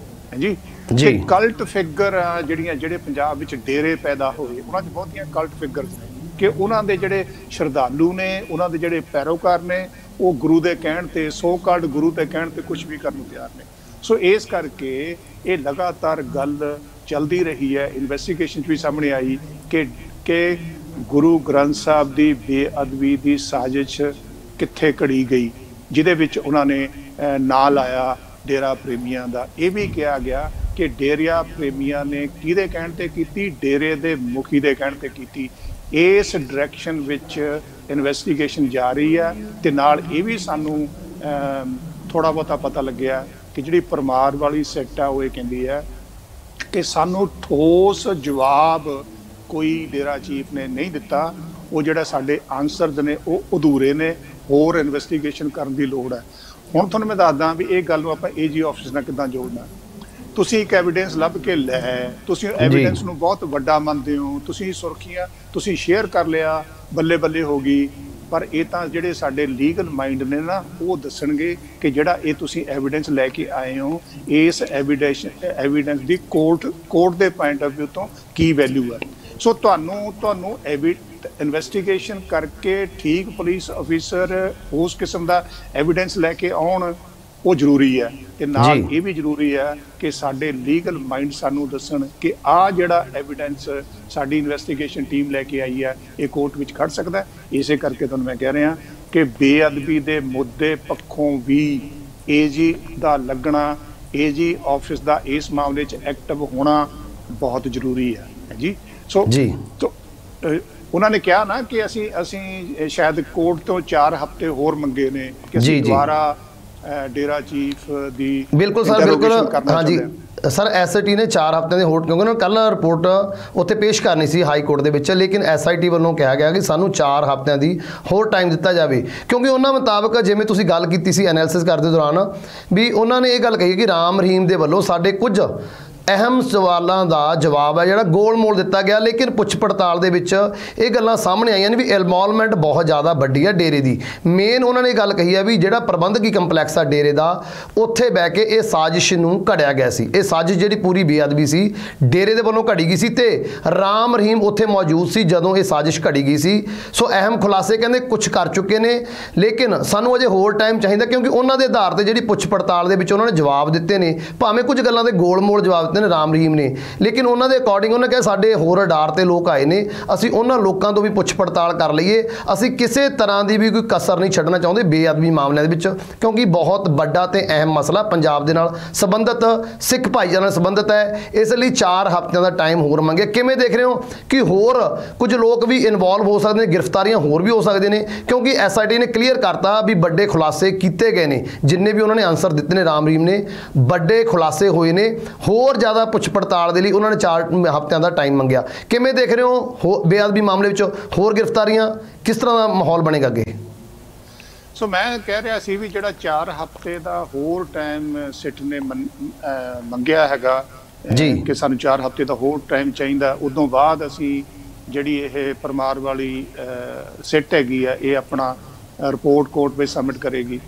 ਹੈ ਜੀ। ਤੇ ਕਲਟ ਫਿਗਰ ਜਿਹੜੇ ਪੰਜਾਬ ਵਿੱਚ ਡੇਰੇ ਪੈਦਾ ਹੋਏ, ਉਹਨਾਂ 'ਚ ਬਹੁਤੀਆਂ ਕਲਟ ਫਿਗਰਸ ਨੇ ਕਿ ਉਹਨਾਂ ਦੇ ਜਿਹੜੇ ਸ਼ਰਧਾਲੂ ਨੇ, ਉਹਨਾਂ ਦੇ ਜਿਹੜੇ ਪੈਰੋਕਾਰ ਨੇ, ਉਹ ਗੁਰੂ ਦੇ ਕਹਿਣ 'ਤੇ, ਸੋ ਕਾਲਡ ਗੁਰੂ ਦੇ ਕਹਿਣ 'ਤੇ ਕੁਛ ਵੀ ਕਰਨ ਨੂੰ ਤਿਆਰ ਨੇ। ਸੋ ਇਸ ਕਰਕੇ ਇਹ ਲਗਾਤਾਰ ਗੱਲ ਚੱਲਦੀ ਰਹੀ ਹੈ। ਇਨਵੈਸਟੀਗੇਸ਼ਨ 'ਚ ਵੀ ਸਾਹਮਣੇ ਆਈ ਕਿ ਗੁਰੂ ਗ੍ਰੰਥ ਸਾਹਿਬ ਦੀ ਬੇਅਦਬੀ ਦੀ ਸਾਜ਼ਿਸ਼ ਕਿੱਥੇ ਘੜੀ ਗਈ, ਜਿਹਦੇ ਵਿੱਚ ਉਹਨਾਂ ਨੇ ਨਾਂ ਲਾਇਆ ਡੇਰਾ ਪ੍ਰੇਮੀਆਂ ਦਾ। ਇਹ ਵੀ ਕਿਹਾ ਗਿਆ ਕਿ ਡੇਰਿਆ ਪ੍ਰੇਮੀਆਂ ਨੇ ਕਿਹਦੇ ਕਹਿਣ 'ਤੇ ਕੀਤੀ? ਡੇਰੇ ਦੇ ਮੁਖੀ ਦੇ ਕਹਿਣ 'ਤੇ ਕੀਤੀ। ਇਸ ਡਾਇਰੈਕਸ਼ਨ ਵਿੱਚ ਇਨਵੈਸਟੀਗੇਸ਼ਨ ਜਾਰੀ ਹੈ। ਤੇ ਨਾਲ ਇਹ ਵੀ ਸਾਨੂੰ ਥੋੜ੍ਹਾ ਬਹੁਤਾ ਪਤਾ ਲੱਗਿਆ ਕਿ ਜਿਹੜੀ ਪਰਮਾਰ ਵਾਲੀ ਸੈਕਟ ਆ, ਉਹ ਇਹ ਕਹਿੰਦੀ ਹੈ ਕਿ ਸਾਨੂੰ ਠੋਸ ਜਵਾਬ ਕੋਈ ਡੇਰਾ ਚੀਫ ਨੇ ਨਹੀਂ ਦਿੱਤਾ। ਉਹ ਜਿਹੜਾ ਸਾਡੇ ਆਨਸਰਜ਼ ਨੇ ਉਹ ਅਧੂਰੇ ਨੇ, ਹੋਰ ਇਨਵੈਸਟੀਗੇਸ਼ਨ ਕਰਨ ਦੀ ਲੋੜ ਹੈ। ਹੁਣ ਤੁਹਾਨੂੰ ਮੈਂ ਦੱਸਦਾ ਵੀ ਇਹ ਗੱਲ ਨੂੰ ਆਪਾਂ AG ਆਫਿਸ ਨਾਲ ਕਿੱਦਾਂ ਜੋੜਨਾ। ਤੁਸੀਂ ਇੱਕ ਐਵੀਡੈਂਸ ਲੱਭ ਕੇ ਲੈ, ਤੁਸੀਂ ਐਵੀਡੈਂਸ ਨੂੰ ਬਹੁਤ ਵੱਡਾ ਮੰਨਦੇ ਹੋ, ਤੁਸੀਂ ਸੁਰਖੀਆਂ ਤੁਸੀਂ ਸ਼ੇਅਰ ਕਰ ਲਿਆ, ਬੱਲੇ ਬੱਲੇ ਹੋ ਗਈ। ਪਰ ਇਹ ਤਾਂ ਜਿਹੜੇ ਸਾਡੇ ਲੀਗਲ ਮਾਈਂਡ ਨੇ ਨਾ, ਉਹ ਦੱਸਣਗੇ ਕਿ ਜਿਹੜਾ ਇਹ ਤੁਸੀਂ ਐਵੀਡੈਂਸ ਲੈ ਕੇ ਆਏ ਹੋ, ਇਸ ਐਵੀਡੈਂਸ ਦੀ ਕੋਰਟ ਦੇ ਪੁਆਇੰਟ ਆਫ ਵਿਊ ਤੋਂ ਕੀ ਵੈਲਿਊ ਹੈ। ਸੋ ਤੁਹਾਨੂੰ ਇਨਵੈਸਟੀਗੇਸ਼ਨ ਕਰਕੇ ਠੀਕ ਪੁਲਿਸ ਅਫੀਸਰ ਉਸ ਕਿਸਮ ਦਾ ਐਵੀਡੈਂਸ ਲੈ ਕੇ ਆਉਣ, ਉਹ ਜ਼ਰੂਰੀ ਹੈ। ਤੇ ਨਾਲ ਇਹ ਵੀ ਜ਼ਰੂਰੀ ਹੈ ਕਿ ਸਾਡੇ ਲੀਗਲ ਮਾਈਂਡ ਸਾਨੂੰ ਦੱਸਣ ਕਿ ਆਹ ਜਿਹੜਾ ਐਵੀਡੈਂਸ ਸਾਡੀ ਇਨਵੈਸਟੀਗੇਸ਼ਨ ਟੀਮ ਲੈ ਕੇ ਆਈ ਹੈ, ਇਹ ਕੋਰਟ ਵਿੱਚ ਖੜ ਸਕਦਾ ਹੈ। ਇਸੇ ਕਰਕੇ ਤੁਹਾਨੂੰ ਮੈਂ ਕਹਿ ਰਿਹਾ ਕਿ ਬੇਅਦਬੀ ਦੇ ਮੁੱਦੇ ਪੱਖੋਂ ਵੀ AG ਦਾ ਲੱਗਣਾ, AG ਆਫਿਸ ਦਾ ਇਸ ਮਾਮਲੇ 'ਚ ਐਕਟਿਵ ਹੋਣਾ ਬਹੁਤ ਜ਼ਰੂਰੀ ਹੈ ਜੀ। ਸੋ ਉਹਨਾਂ ਨੇ ਕਿਹਾ ਨਾ ਕਿ ਅਸੀਂ ਸ਼ਾਇਦ ਕੋਰਟ ਤੋਂ 4 ਹਫ਼ਤੇ ਹੋਰ ਮੰਗੇ ਨੇ ਕਿ ਅਸੀਂ ਦੁਬਾਰਾ ਡੇਰਾ ਚੀਫ ਦੀ ਬਿਲਕੁਲ ਸਰ, ਬਿਲਕੁਲ ਹਾਂਜੀ ਸਰ। SIT ਨੇ 4 ਹਫ਼ਤਿਆਂ ਦੇ ਹੋਰ, ਕਿਉਂਕਿ ਉਹਨਾਂ ਨੂੰ ਕੱਲ੍ਹ ਰਿਪੋਰਟ ਉੱਥੇ ਪੇਸ਼ ਕਰਨੀ ਸੀ ਹਾਈ ਕੋਰਟ ਦੇ ਵਿੱਚ, ਲੇਕਿਨ SIT ਵੱਲੋਂ ਕਿਹਾ ਗਿਆ ਕਿ ਸਾਨੂੰ 4 ਹਫ਼ਤਿਆਂ ਦੀ ਹੋਰ ਟਾਈਮ ਦਿੱਤਾ ਜਾਵੇ। ਕਿਉਂਕਿ ਉਹਨਾਂ ਮੁਤਾਬਕ ਜਿਵੇਂ ਤੁਸੀਂ ਗੱਲ ਕੀਤੀ ਸੀ ਐਨਾਲਿਸਿਸ ਕਰਦੇ ਦੌਰਾਨ, ਵੀ ਉਹਨਾਂ ਨੇ ਇਹ ਗੱਲ ਕਹੀ ਕਿ ਰਾਮ ਰਹੀਮ ਦੇ ਵੱਲੋਂ ਸਾਡੇ ਕੁਝ ਅਹਿਮ ਸਵਾਲਾਂ ਦਾ ਜਵਾਬ ਹੈ ਜਿਹੜਾ ਗੋਲ ਮੋਲ ਦਿੱਤਾ ਗਿਆ। ਲੇਕਿਨ ਪੁੱਛ ਪੜਤਾਲ ਦੇ ਵਿੱਚ ਇਹ ਗੱਲਾਂ ਸਾਹਮਣੇ ਆਈਆਂ ਨੇ ਵੀ ਇਨਵੋਲਵਮੈਂਟ ਬਹੁਤ ਜ਼ਿਆਦਾ ਵੱਡੀ ਹੈ ਡੇਰੇ ਦੀ। ਮੇਨ ਉਹਨਾਂ ਨੇ ਗੱਲ ਕਹੀ ਹੈ ਵੀ ਜਿਹੜਾ ਪ੍ਰਬੰਧਕੀ ਕੰਪਲੈਕਸ ਆ ਡੇਰੇ ਦਾ, ਉੱਥੇ ਬਹਿ ਕੇ ਇਹ ਸਾਜ਼ਿਸ਼ ਨੂੰ ਘੜਿਆ ਗਿਆ ਸੀ। ਇਹ ਸਾਜ਼ਿਸ਼ ਜਿਹੜੀ ਪੂਰੀ ਬੇਅਦਬੀ ਸੀ ਡੇਰੇ ਦੇ ਵੱਲੋਂ ਘੜੀ ਗਈ ਸੀ ਤੇ ਰਾਮ ਰਹੀਮ ਉੱਥੇ ਮੌਜੂਦ ਸੀ ਜਦੋਂ ਇਹ ਸਾਜ਼ਿਸ਼ ਘੜੀ ਗਈ ਸੀ। ਸੋ ਅਹਿਮ ਖੁਲਾਸੇ ਕਹਿੰਦੇ ਕੁਝ ਕਰ ਚੁੱਕੇ ਨੇ, ਲੇਕਿਨ ਸਾਨੂੰ ਅਜੇ ਹੋਰ ਟਾਈਮ ਚਾਹੀਦਾ, ਕਿਉਂਕਿ ਉਹਨਾਂ ਦੇ ਆਧਾਰ ਤੇ ਜਿਹੜੀ ਪੁੱਛ ਪੜਤਾਲ ਦੇ ਵਿੱਚ ਉਹਨਾਂ ਨੇ ਜਵਾਬ ਦਿੱਤੇ ਨੇ, ਭਾਵੇਂ ਕੁਝ ਗੱਲਾਂ ਦੇ ਗੋਲ ਮੋਲ ਜਵਾਬ ਨੇ ਰਾਮ ਰਹੀਮ ਨੇ, ਲੇਕਿਨ ਉਹਨਾਂ ਦੇ ਅਕੋਰਡਿੰਗ ਉਹਨਾਂ ਕਿਹਾ ਸਾਡੇ ਹੋਰ ਅਡਾਰ ਤੇ ਲੋਕ ਆਏ ਨੇ, ਅਸੀਂ ਉਹਨਾਂ ਲੋਕਾਂ ਤੋਂ ਵੀ ਪੁੱਛ ਪੜਤਾਲ ਕਰ ਲਈਏ। ਅਸੀਂ ਕਿਸੇ ਤਰ੍ਹਾਂ ਦੀ ਵੀ ਕੋਈ ਕਸਰ ਨਹੀਂ ਛੱਡਣਾ ਚਾਹੁੰਦੇ ਬੇਅਦਬੀ ਮਾਮਲਿਆਂ ਦੇ ਵਿੱਚ, ਕਿਉਂਕਿ ਬਹੁਤ ਵੱਡਾ ਤੇ ਅਹਿਮ ਮਸਲਾ ਪੰਜਾਬ ਦੇ ਨਾਲ ਸੰਬੰਧਿਤ, ਸਿੱਖ ਭਾਈਚਾਰੇ ਨਾਲ ਸੰਬੰਧਿਤ ਹੈ। ਇਸ ਲਈ 4 ਹਫ਼ਤਿਆਂ ਦਾ ਟਾਈਮ ਹੋਰ ਮੰਗਿਆ। ਕਿਵੇਂ ਦੇਖ ਰਹੇ ਹੋ ਕਿ ਹੋਰ ਕੁਝ ਲੋਕ ਵੀ ਇਨਵੋਲਵ ਹੋ ਸਕਦੇ ਨੇ, ਗ੍ਰਿਫਤਾਰੀਆਂ ਹੋਰ ਵੀ ਹੋ ਸਕਦੇ ਨੇ, ਕਿਉਂਕਿ SIT ਨੇ ਕਲੀਅਰ ਕਰਤਾ ਵੀ ਵੱਡੇ ਖੁਲਾਸੇ ਕੀਤੇ ਗਏ ਨੇ, ਜਿੰਨੇ ਵੀ ਉਹਨਾਂ ਨੇ ਆਨਸਰ ਦਿੱਤੇ ਨੇ ਰਾਮ ਰਹੀਮ ਨੇ, ਵੱਡੇ ਖੁਲਾਸੇ ਹੋਏ ਨੇ। ਹੋਰ ਜ਼ਿਆਦਾ ਪੁੱਛ ਪੜਤਾਲ ਦੇ ਲਈ ਉਹਨਾਂ ਨੇ 4 ਹਫ਼ਤਿਆਂ ਦਾ ਟਾਈਮ ਮੰਗਿਆ। ਕਿਵੇਂ ਦੇਖ ਰਹੇ ਹੋ ਬੇਅਦਬੀ ਮਾਮਲੇ ਵਿੱਚ ਹੋਰ ਗ੍ਰਿਫਤਾਰੀਆਂ, ਕਿਸ ਤਰ੍ਹਾਂ ਦਾ ਮਾਹੌਲ ਬਣੇਗਾ ਅੱਗੇ? ਸੋ ਮੈਂ ਕਹਿ ਰਿਹਾ ਸੀ ਵੀ ਜਿਹੜਾ 4 ਹਫ਼ਤੇ ਦਾ ਹੋਰ ਟਾਈਮ ਸਿੱਟ ਨੇ ਮੰਗਿਆ ਹੈਗਾ ਜੀ ਕਿ ਸਾਨੂੰ 4 ਹਫ਼ਤੇ ਦਾ ਹੋਰ ਟਾਈਮ ਚਾਹੀਦਾ। ਉਦੋਂ ਬਾਅਦ ਅਸੀਂ ਜਿਹੜੀ ਇਹ ਪਰਮਾਰ ਵਾਲੀ ਸਿੱਟ ਹੈਗੀ ਆ ਇਹ ਆਪਣਾ ਰਿਪੋਰਟ ਕੋਰਟ ਵਿੱਚ ਸਬਮਿਟ ਕਰੇਗੀ।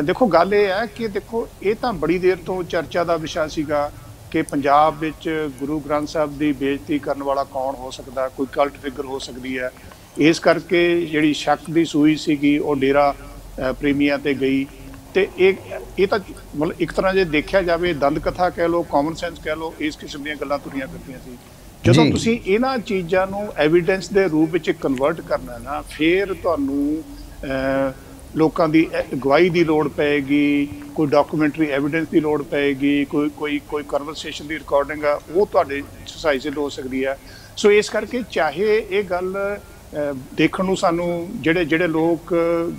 ਦੇਖੋ ਗੱਲ ਇਹ ਹੈ ਕਿ ਦੇਖੋ ਇਹ ਤਾਂ ਬੜੀ ਦੇਰ ਤੋਂ ਚਰਚਾ ਦਾ ਵਿਸ਼ਾ ਸੀਗਾ ਕਿ ਪੰਜਾਬ ਵਿੱਚ ਗੁਰੂ ਗ੍ਰੰਥ ਸਾਹਿਬ ਦੀ ਬੇਇੱਜ਼ਤੀ ਕਰਨ ਵਾਲਾ ਕੌਣ ਹੋ ਸਕਦਾ, ਕੋਈ ਕਲਟ ਫਿਗਰ ਹੋ ਸਕਦੀ ਹੈ। ਇਸ ਕਰਕੇ ਜਿਹੜੀ ਸ਼ੱਕ ਦੀ ਸੂਈ ਸੀਗੀ ਉਹ ਡੇਰਾ ਪ੍ਰੇਮੀਆਂ ਤੇ ਗਈ। ਤੇ ਇਹ ਤਾਂ ਮਤਲਬ ਇੱਕ ਤਰ੍ਹਾਂ ਜੇ ਦੇਖਿਆ ਜਾਵੇ ਦੰਦ ਕਥਾ ਕਹਿ ਲਓ, ਕਾਮਨ ਸੈਂਸ ਕਹਿ ਲਓ, ਇਸ ਕਿਸਮ ਦੀਆਂ ਗੱਲਾਂ ਤੁਰੀਆਂ ਕਰਦੀਆਂ ਸੀ। ਜਦੋਂ ਤੁਸੀਂ ਇਹਨਾਂ ਚੀਜ਼ਾਂ ਨੂੰ ਐਵੀਡੈਂਸ ਦੇ ਰੂਪ ਵਿੱਚ ਕਨਵਰਟ ਕਰਨਾ ਨਾ, ਫਿਰ ਤੁਹਾਨੂੰ ਲੋਕਾਂ ਦੀ ਗਵਾਹੀ ਦੀ ਲੋੜ ਪਏਗੀ, ਕੋਈ ਡਾਕੂਮੈਂਟਰੀ ਐਵੀਡੈਂਸ ਦੀ ਲੋੜ ਪਏਗੀ, ਕੋਈ ਕਨਵਰਸੇਸ਼ਨ ਦੀ ਰਿਕਾਰਡਿੰਗ ਆ ਉਹ ਤੁਹਾਡੇ ਸੁਸਾਇਟੀ ਹੋ ਸਕਦੀ ਹੈ। ਸੋ ਇਸ ਕਰਕੇ ਚਾਹੇ ਇਹ ਗੱਲ ਦੇਖਣ ਨੂੰ ਸਾਨੂੰ ਜਿਹੜੇ ਲੋਕ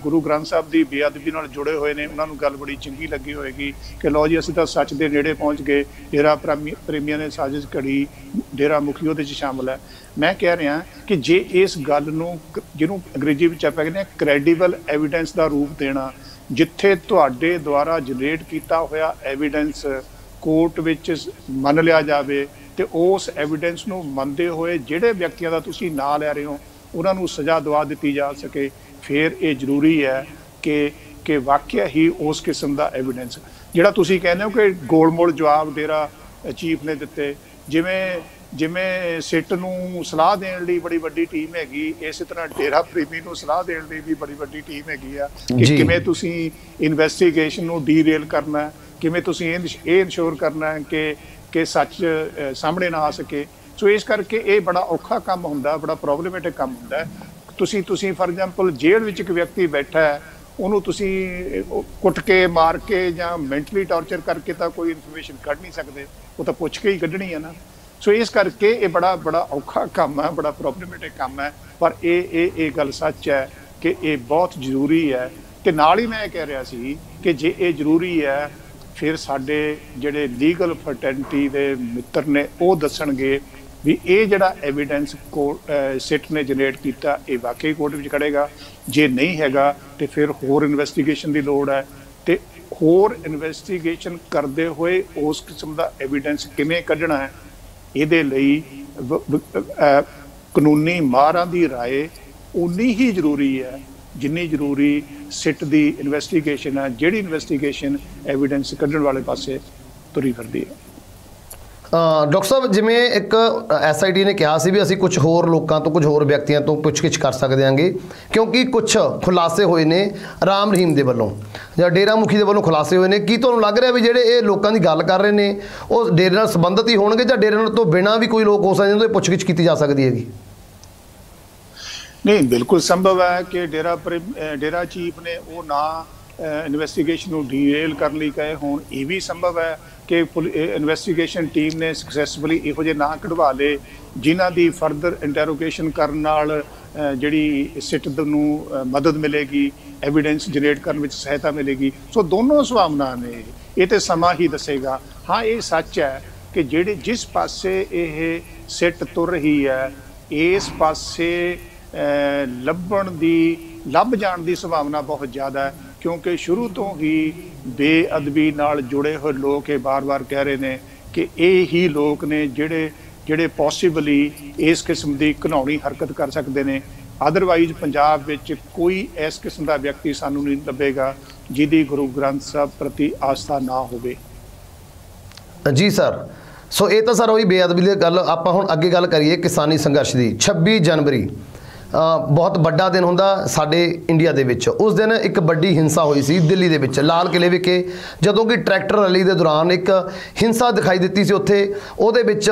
ਗੁਰੂ ਗ੍ਰੰਥ ਸਾਹਿਬ ਦੀ ਬੇਅਦਬੀ ਨਾਲ ਜੁੜੇ ਹੋਏ ਨੇ ਉਹਨਾਂ ਨੂੰ ਗੱਲ ਬੜੀ ਚੰਗੀ ਲੱਗੀ ਹੋਏਗੀ ਕਿ ਲਓ ਜੀ ਅਸੀਂ ਤਾਂ ਸੱਚ ਦੇ ਨੇੜੇ ਪਹੁੰਚ ਗਏ, ਡੇਰਾ ਪ੍ਰੇਮੀਆਂ ਨੇ ਸਾਜ਼ਿਸ਼ ਘੜੀ, ਡੇਰਾ ਮੁਖੀ ਉਹਦੇ 'ਚ ਸ਼ਾਮਲ ਹੈ। ਮੈਂ ਕਹਿ ਰਿਹਾ ਕਿ ਜੇ ਇਸ ਗੱਲ ਨੂੰ ਜਿਹਨੂੰ ਅੰਗਰੇਜ਼ੀ ਵਿੱਚ ਆਪਾਂ ਕਹਿੰਦੇ ਹਾਂ ਕ੍ਰੈਡੀਬਲ ਐਵੀਡੈਂਸ ਦਾ ਰੂਪ ਦੇਣਾ, ਜਿੱਥੇ ਤੁਹਾਡੇ ਦੁਆਰਾ ਜਨਰੇਟ ਕੀਤਾ ਹੋਇਆ ਐਵੀਡੈਂਸ ਕੋਰਟ ਵਿੱਚ ਮੰਨ ਲਿਆ ਜਾਵੇ ਤੇ ਉਸ ਐਵੀਡੈਂਸ ਨੂੰ ਮੰਨਦੇ ਹੋਏ ਜਿਹੜੇ ਵਿਅਕਤੀਆਂ ਦਾ ਤੁਸੀਂ ਨਾਂ ਲੈ ਰਹੇ ਹੋ ਉਹਨਾਂ ਨੂੰ ਸਜ਼ਾ ਦਵਾ ਦਿੱਤੀ ਜਾ ਸਕੇ, ਫਿਰ ਇਹ ਜ਼ਰੂਰੀ ਹੈ ਕਿ ਵਾਕਿਆ ਹੀ ਉਸ ਕਿਸਮ ਦਾ ਐਵੀਡੈਂਸ ਜਿਹੜਾ ਤੁਸੀਂ ਕਹਿੰਦੇ ਹੋ ਕਿ ਗੋਲ-ਮੋਲ ਜਵਾਬ ਡੇਰਾ ਚੀਫ ਨੇ ਦਿੱਤੇ। ਜਿਵੇਂ ਸਿੱਟ ਨੂੰ ਸਲਾਹ ਦੇਣ ਲਈ ਬੜੀ ਵੱਡੀ ਟੀਮ ਹੈਗੀ, ਇਸੇ ਤਰ੍ਹਾਂ ਡੇਰਾ ਪ੍ਰੇਮੀ ਨੂੰ ਸਲਾਹ ਦੇਣ ਲਈ ਵੀ ਬੜੀ ਵੱਡੀ ਟੀਮ ਹੈਗੀ ਆ ਕਿ ਕਿਵੇਂ ਤੁਸੀਂ ਇਨਵੈਸਟੀਗੇਸ਼ਨ ਨੂੰ ਡੀਰੇਲ ਕਰਨਾ, ਕਿਵੇਂ ਤੁਸੀਂ ਇਹ ਇਨਸ਼ੋਰ ਕਰਨਾ ਕਿ ਸੱਚ ਸਾਹਮਣੇ ਨਾ ਆ ਸਕੇ। ਸੋ ਇਸ ਕਰਕੇ ਇਹ ਬੜਾ ਔਖਾ ਕੰਮ ਹੁੰਦਾ, ਬੜਾ ਪ੍ਰੋਬਲਮੈਟਿਕ ਕੰਮ ਹੁੰਦਾ। ਤੁਸੀਂ ਫॉर ਐਗਜ਼ਾਮਪਲ ਜੇਲ੍ਹ ਵਿੱਚ ਇੱਕ ਵਿਅਕਤੀ ਬੈਠਾ ਹੈ, ਉਹਨੂੰ ਤੁਸੀਂ ਕੁੱਟ ਕੇ ਮਾਰ ਕੇ ਜਾਂ ਮੈਂਟਲੀ ਟੌਰਚਰ ਕਰਕੇ ਤਾਂ ਕੋਈ ਇਨਫੋਰਮੇਸ਼ਨ ਕੱਢ ਨਹੀਂ ਸਕਦੇ, ਉਹ ਤਾਂ ਪੁੱਛ ਕੇ ਹੀ ਕੱਢਣੀ ਹੈ ਨਾ। ਸੋ ਇਸ ਕਰਕੇ ਇਹ ਬੜਾ ਔਖਾ ਕੰਮ ਹੈ, ਬੜਾ ਪ੍ਰੋਬਲਮੈਟਿਕ ਕੰਮ ਹੈ। ਪਰ ਇਹ ਗੱਲ ਸੱਚ ਹੈ ਕਿ ਇਹ ਬਹੁਤ ਜ਼ਰੂਰੀ ਹੈ। ਤੇ ਨਾਲ ਹੀ ਮੈਂ ਇਹ ਕਹਿ ਰਿਹਾ ਸੀ ਕਿ ਜੇ ਇਹ ਜ਼ਰੂਰੀ ਹੈ ਫਿਰ ਸਾਡੇ ਜਿਹੜੇ ਲੀਗਲ ਫਰਟੈਂਟੀ ਦੇ ਮਿੱਤਰ ਨੇ ਉਹ ਦੱਸਣਗੇ ਵੀ ਇਹ ਜਿਹੜਾ ਐਵੀਡੈਂਸ ਸਿੱਟ ਨੇ ਜਨਰੇਟ ਕੀਤਾ ਇਹ ਵਾਕਈ ਕੋਰਟ ਵਿੱਚ ਖੜੇਗਾ। ਜੇ ਨਹੀਂ ਹੈਗਾ ਤੇ ਫਿਰ ਹੋਰ ਇਨਵੈਸਟੀਗੇਸ਼ਨ ਦੀ ਲੋੜ ਹੈ, ਤੇ ਹੋਰ ਇਨਵੈਸਟੀਗੇਸ਼ਨ ਕਰਦੇ ਹੋਏ ਉਸ ਕਿਸਮ ਦਾ ਐਵੀਡੈਂਸ ਕਿਵੇਂ ਕੱਢਣਾ ਹੈ, ਇਹਦੇ ਲਈ ਕਾਨੂੰਨੀ ਮਾਹਰਾਂ ਦੀ ਰਾਏ ਉਨੀ ਹੀ ਜ਼ਰੂਰੀ ਹੈ ਜਿੰਨੀ ਜ਼ਰੂਰੀ ਸਿੱਟ ਦੀ ਇਨਵੈਸਟੀਗੇਸ਼ਨ ਹੈ, ਜਿਹੜੀ ਇਨਵੈਸਟੀਗੇਸ਼ਨ ਐਵੀਡੈਂਸ ਕੱਢਣ ਵਾਲੇ ਪਾਸੇ ਤੁਰੀ ਫਿਰਦੀ ਹੈ। ਡਾਕਟਰ ਸਾਹਿਬ ਜਿਵੇਂ ਇੱਕ SIT ਨੇ ਕਿਹਾ ਸੀ ਵੀ ਅਸੀਂ ਕੁਝ ਹੋਰ ਲੋਕਾਂ ਤੋਂ, ਕੁਝ ਹੋਰ ਵਿਅਕਤੀਆਂ ਤੋਂ ਪੁੱਛਗਿੱਛ ਕਰ ਸਕਦੇ ਹਾਂਗੇ ਕਿਉਂਕਿ ਕੁਝ ਖੁਲਾਸੇ ਹੋਏ ਨੇ ਰਾਮ ਰਹੀਮ ਦੇ ਵੱਲੋਂ ਜਾਂ ਡੇਰਾ ਮੁਖੀ ਦੇ ਵੱਲੋਂ ਖੁਲਾਸੇ ਹੋਏ ਨੇ। ਕੀ ਤੁਹਾਨੂੰ ਲੱਗ ਰਿਹਾ ਵੀ ਜਿਹੜੇ ਇਹ ਲੋਕਾਂ ਦੀ ਗੱਲ ਕਰ ਰਹੇ ਨੇ ਉਹ ਡੇਰੇ ਨਾਲ ਸੰਬੰਧਿਤ ਹੀ ਹੋਣਗੇ ਜਾਂ ਡੇਰੇ ਨਾਲ ਤੋਂ ਬਿਨਾਂ ਵੀ ਕੋਈ ਲੋਕ ਹੋ ਸਕਦੇ ਜਿਹਨਾਂ ਤੋਂ ਪੁੱਛਗਿੱਛ ਕੀਤੀ ਜਾ ਸਕਦੀ ਹੈਗੀ? ਨਹੀਂ, ਬਿਲਕੁਲ ਸੰਭਵ ਹੈ ਕਿ ਡੇਰਾ ਚੀਫ ਨੇ ਉਹ ਨਾ ਇਨਵੈਸਟੀਗੇਸ਼ਨ ਨੂੰ ਡੀਰੇਲ ਕਰਨ ਲਈ ਕਹੇ ਹੋਣ। ਇਹ ਵੀ ਸੰਭਵ ਹੈ ਕਿ ਇਨਵੈਸਟੀਗੇਸ਼ਨ ਟੀਮ ਨੇ ਸਕਸੈਸਫੁਲੀ ਇਹੋ ਜਿਹੇ ਨਾਂ ਕਢਵਾ ਲਏ ਜਿਨ੍ਹਾਂ ਦੀ ਫਰਦਰ ਇੰਟਰੋਗੇਸ਼ਨ ਕਰਨ ਨਾਲ ਜਿਹੜੀ ਸਿੱਟ ਨੂੰ ਮਦਦ ਮਿਲੇਗੀ, ਐਵੀਡੈਂਸ ਜਨਰੇਟ ਕਰਨ ਵਿੱਚ ਸਹਾਇਤਾ ਮਿਲੇਗੀ। ਸੋ ਦੋਨੋਂ ਸੰਭਾਵਨਾ ਨੇ, ਇਹ ਤੇ ਸਮਾਂ ਹੀ ਦੱਸੇਗਾ। ਹਾਂ, ਇਹ ਸੱਚ ਹੈ ਕਿ ਜਿਸ ਪਾਸੇ ਇਹ ਸਿੱਟ ਤੁਰ ਰਹੀ ਹੈ ਇਸ ਪਾਸੇ ਲੱਭ ਜਾਣ ਦੀ ਸੰਭਾਵਨਾ ਬਹੁਤ ਜ਼ਿਆਦਾ ਹੈ, ਕਿਉਂਕਿ ਸ਼ੁਰੂ ਤੋਂ ਹੀ ਬੇਅਦਬੀ ਨਾਲ ਜੁੜੇ ਹੋਏ ਲੋਕ ਇਹ ਬਾਰ-ਬਾਰ ਕਹਿ ਰਹੇ ਨੇ ਕਿ ਇਹ ਹੀ ਲੋਕ ਨੇ ਜਿਹੜੇ ਪੋਸੀਬਲੀ ਇਸ ਕਿਸਮ ਦੀ ਘਿਨਾਉਣੀ ਹਰਕਤ ਕਰ ਸਕਦੇ ਨੇ। ਅਦਰਵਾਈਜ਼ ਪੰਜਾਬ ਵਿੱਚ ਕੋਈ ਇਸ ਕਿਸਮ ਦਾ ਵਿਅਕਤੀ ਸਾਨੂੰ ਨਹੀਂ ਲੱਭੇਗਾ ਜਿਹਦੀ ਗੁਰੂ ਗ੍ਰੰਥ ਸਾਹਿਬ ਪ੍ਰਤੀ ਆਸਥਾ ਨਾ ਹੋਵੇ। ਜੀ ਸਰ, ਸੋ ਇਹ ਤਾਂ ਸਰ ਉਹੀ ਬੇਅਦਬੀ ਦੀ ਗੱਲ। ਆਪਾਂ ਹੁਣ ਅੱਗੇ ਗੱਲ ਕਰੀਏ ਕਿਸਾਨੀ ਸੰਘਰਸ਼ ਦੀ। 26 ਜਨਵਰੀ ਬਹੁਤ ਵੱਡਾ ਦਿਨ ਹੁੰਦਾ ਸਾਡੇ ਇੰਡੀਆ ਦੇ ਵਿੱਚ। ਉਸ ਦਿਨ ਇੱਕ ਵੱਡੀ ਹਿੰਸਾ ਹੋਈ ਸੀ ਦਿੱਲੀ ਦੇ ਵਿੱਚ ਲਾਲ ਕਿਲੇ ਵਿਖੇ, ਜਦੋਂ ਕਿ ਟਰੈਕਟਰ ਰੈਲੀ ਦੇ ਦੌਰਾਨ ਇੱਕ ਹਿੰਸਾ ਦਿਖਾਈ ਦਿੱਤੀ ਸੀ ਉੱਥੇ। ਉਹਦੇ ਵਿੱਚ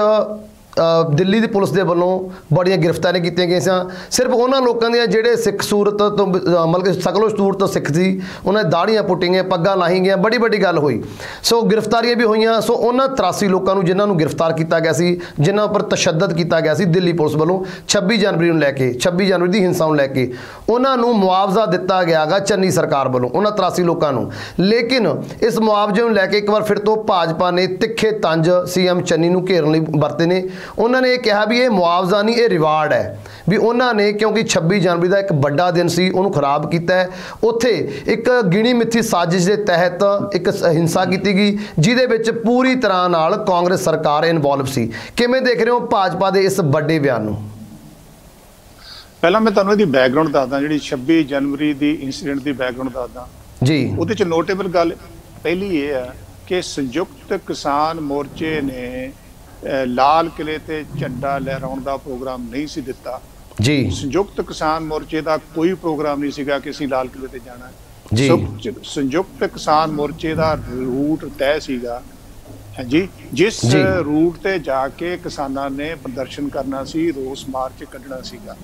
ਦਿੱਲੀ ਦੀ ਪੁਲਿਸ ਦੇ ਵੱਲੋਂ ਬੜੀਆਂ ਗ੍ਰਿਫਤਾਰੀਆਂ ਕੀਤੀਆਂ ਗਈਆਂ ਸਨ। ਸਿਰਫ ਉਹਨਾਂ ਲੋਕਾਂ ਦੀਆਂ ਜਿਹੜੇ ਸਿੱਖ ਸੂਰਤ ਤੋਂ ਮਤਲਬ ਕਿ ਸਕਲੋ ਸੂਰਤ ਸਿੱਖ ਸੀ, ਉਹਨਾਂ ਦੀ ਦਾੜੀਆਂ ਪੁੱਟੀਆਂ ਗਈਆਂ, ਪੱਗਾਂ ਲਾਹੀਆਂ ਗਈਆਂ, ਬੜੀ ਵੱਡੀ ਗੱਲ ਹੋਈ। ਸੋ ਗ੍ਰਿਫਤਾਰੀਆਂ ਵੀ ਹੋਈਆਂ। ਸੋ ਉਹਨਾਂ 83 ਲੋਕਾਂ ਨੂੰ ਜਿਨ੍ਹਾਂ ਨੂੰ ਗ੍ਰਿਫਤਾਰ ਕੀਤਾ ਗਿਆ ਸੀ, ਜਿਨ੍ਹਾਂ ਉੱਪਰ ਤਸ਼ੱਦਦ ਕੀਤਾ ਗਿਆ ਸੀ ਦਿੱਲੀ ਪੁਲਿਸ ਵੱਲੋਂ 26 ਜਨਵਰੀ ਨੂੰ ਲੈ ਕੇ, 26 ਜਨਵਰੀ ਦੀ ਹਿੰਸਾ ਨੂੰ ਲੈ ਕੇ, ਉਹਨਾਂ ਨੂੰ ਮੁਆਵਜ਼ਾ ਦਿੱਤਾ ਗਿਆ ਗਾ ਚੰਨੀ ਸਰਕਾਰ ਵੱਲੋਂ ਉਹਨਾਂ 83 ਲੋਕਾਂ ਨੂੰ। ਲੇਕਿਨ ਇਸ ਮੁਆਵਜ਼ੇ ਨੂੰ ਲੈ ਕੇ ਇੱਕ ਵਾਰ ਫਿਰ ਤੋਂ ਭਾਜਪਾ ਨੇ ਤਿੱਖੇ ਤੰਜ CM ਚੰਨੀ ਨੂੰ ਘੇਰਨ ਲਈ ਵਰਤੇ ਨੇ। ਉਹਨਾਂ ਨੇ ਇਹ ਕਿਹਾ ਵੀ ਇਹ ਮੁਆਵਜ਼ਾ ਨਹੀਂ, ਇਹ ਰਿਵਾਰਡ ਹੈ, ਵੀ ਉਹਨਾਂ ਨੇ ਕਿਉਂਕਿ 26 ਜਨਵਰੀ ਦਾ ਇੱਕ ਵੱਡਾ ਦਿਨ ਸੀ ਉਹਨੂੰ ਖਰਾਬ ਕੀਤਾ ਹੈ। ਉੱਥੇ ਇੱਕ ਗਿਣੀ ਮਿੱਥੀ ਸਾਜ਼ਿਸ਼ ਦੇ ਤਹਿਤ ਇੱਕ ਹਿੰਸਾ ਕੀਤੀ ਗਈ ਜਿਹਦੇ ਵਿੱਚ ਪੂਰੀ ਤਰ੍ਹਾਂ ਨਾਲ ਕਾਂਗਰਸ ਸਰਕਾਰ ਇਨਵੋਲਵ ਸੀ। ਕਿਵੇਂ ਦੇਖ ਰਹੇ ਹੋ ਭਾਜਪਾ ਦੇ ਇਸ ਵੱਡੇ ਬਿਆਨ ਨੂੰ? ਪਹਿਲਾਂ ਮੈਂ ਤੁਹਾਨੂੰ ਇਹਦੀ ਬੈਕਗ੍ਰਾਉਂਡ ਦੱਸਦਾ, ਜਿਹੜੀ 26 ਜਨਵਰੀ ਦੀ ਇਨਸੀਡੈਂਟ ਦੀ ਬੈਕਗ੍ਰਾਉਂਡ ਦੱਸਦਾ ਜੀ। ਉਹਦੇ ਚ ਨੋਟੇਬਲ ਗੱਲ ਪਹਿਲੀ ਇਹ ਹੈ ਕਿ ਸੰਯੁਕਤ ਕਿਸਾਨ ਮੋਰਚੇ ਨੇ ਲਾਲ ਕਿਲੇ ਤੇ ਝੰਡਾ ਲਹਿਰਾਉਣ ਦਾ ਪ੍ਰੋਗਰਾਮ ਨਹੀਂ ਸੀ ਦਿੱਤਾ ਜੀ। ਸੰਯੁਕਤ ਕਿਸਾਨ ਮੋਰਚੇ ਦਾ ਕੋਈ ਪ੍ਰੋਗਰਾਮ ਨਹੀਂ ਸੀਗਾ ਕਿ ਅਸੀਂ ਲਾਲ ਕਿਲੇ ਤੇ ਜਾਣਾ ਜੀ। ਸੰਯੁਕਤ ਕਿਸਾਨ ਮੋਰਚੇ ਦਾ ਰੂਟ ਤੈਅ ਸੀਗਾ ਜੀ, ਜਿਸ ਰੂਟ ਤੇ ਜਾ ਕੇ ਕਿਸਾਨਾਂ ਨੇ ਪ੍ਰਦਰਸ਼ਨ ਕਰਨਾ ਸੀ, ਰੋਸ ਮਾਰਚ ਕੱਢਣਾ ਸੀਗਾ।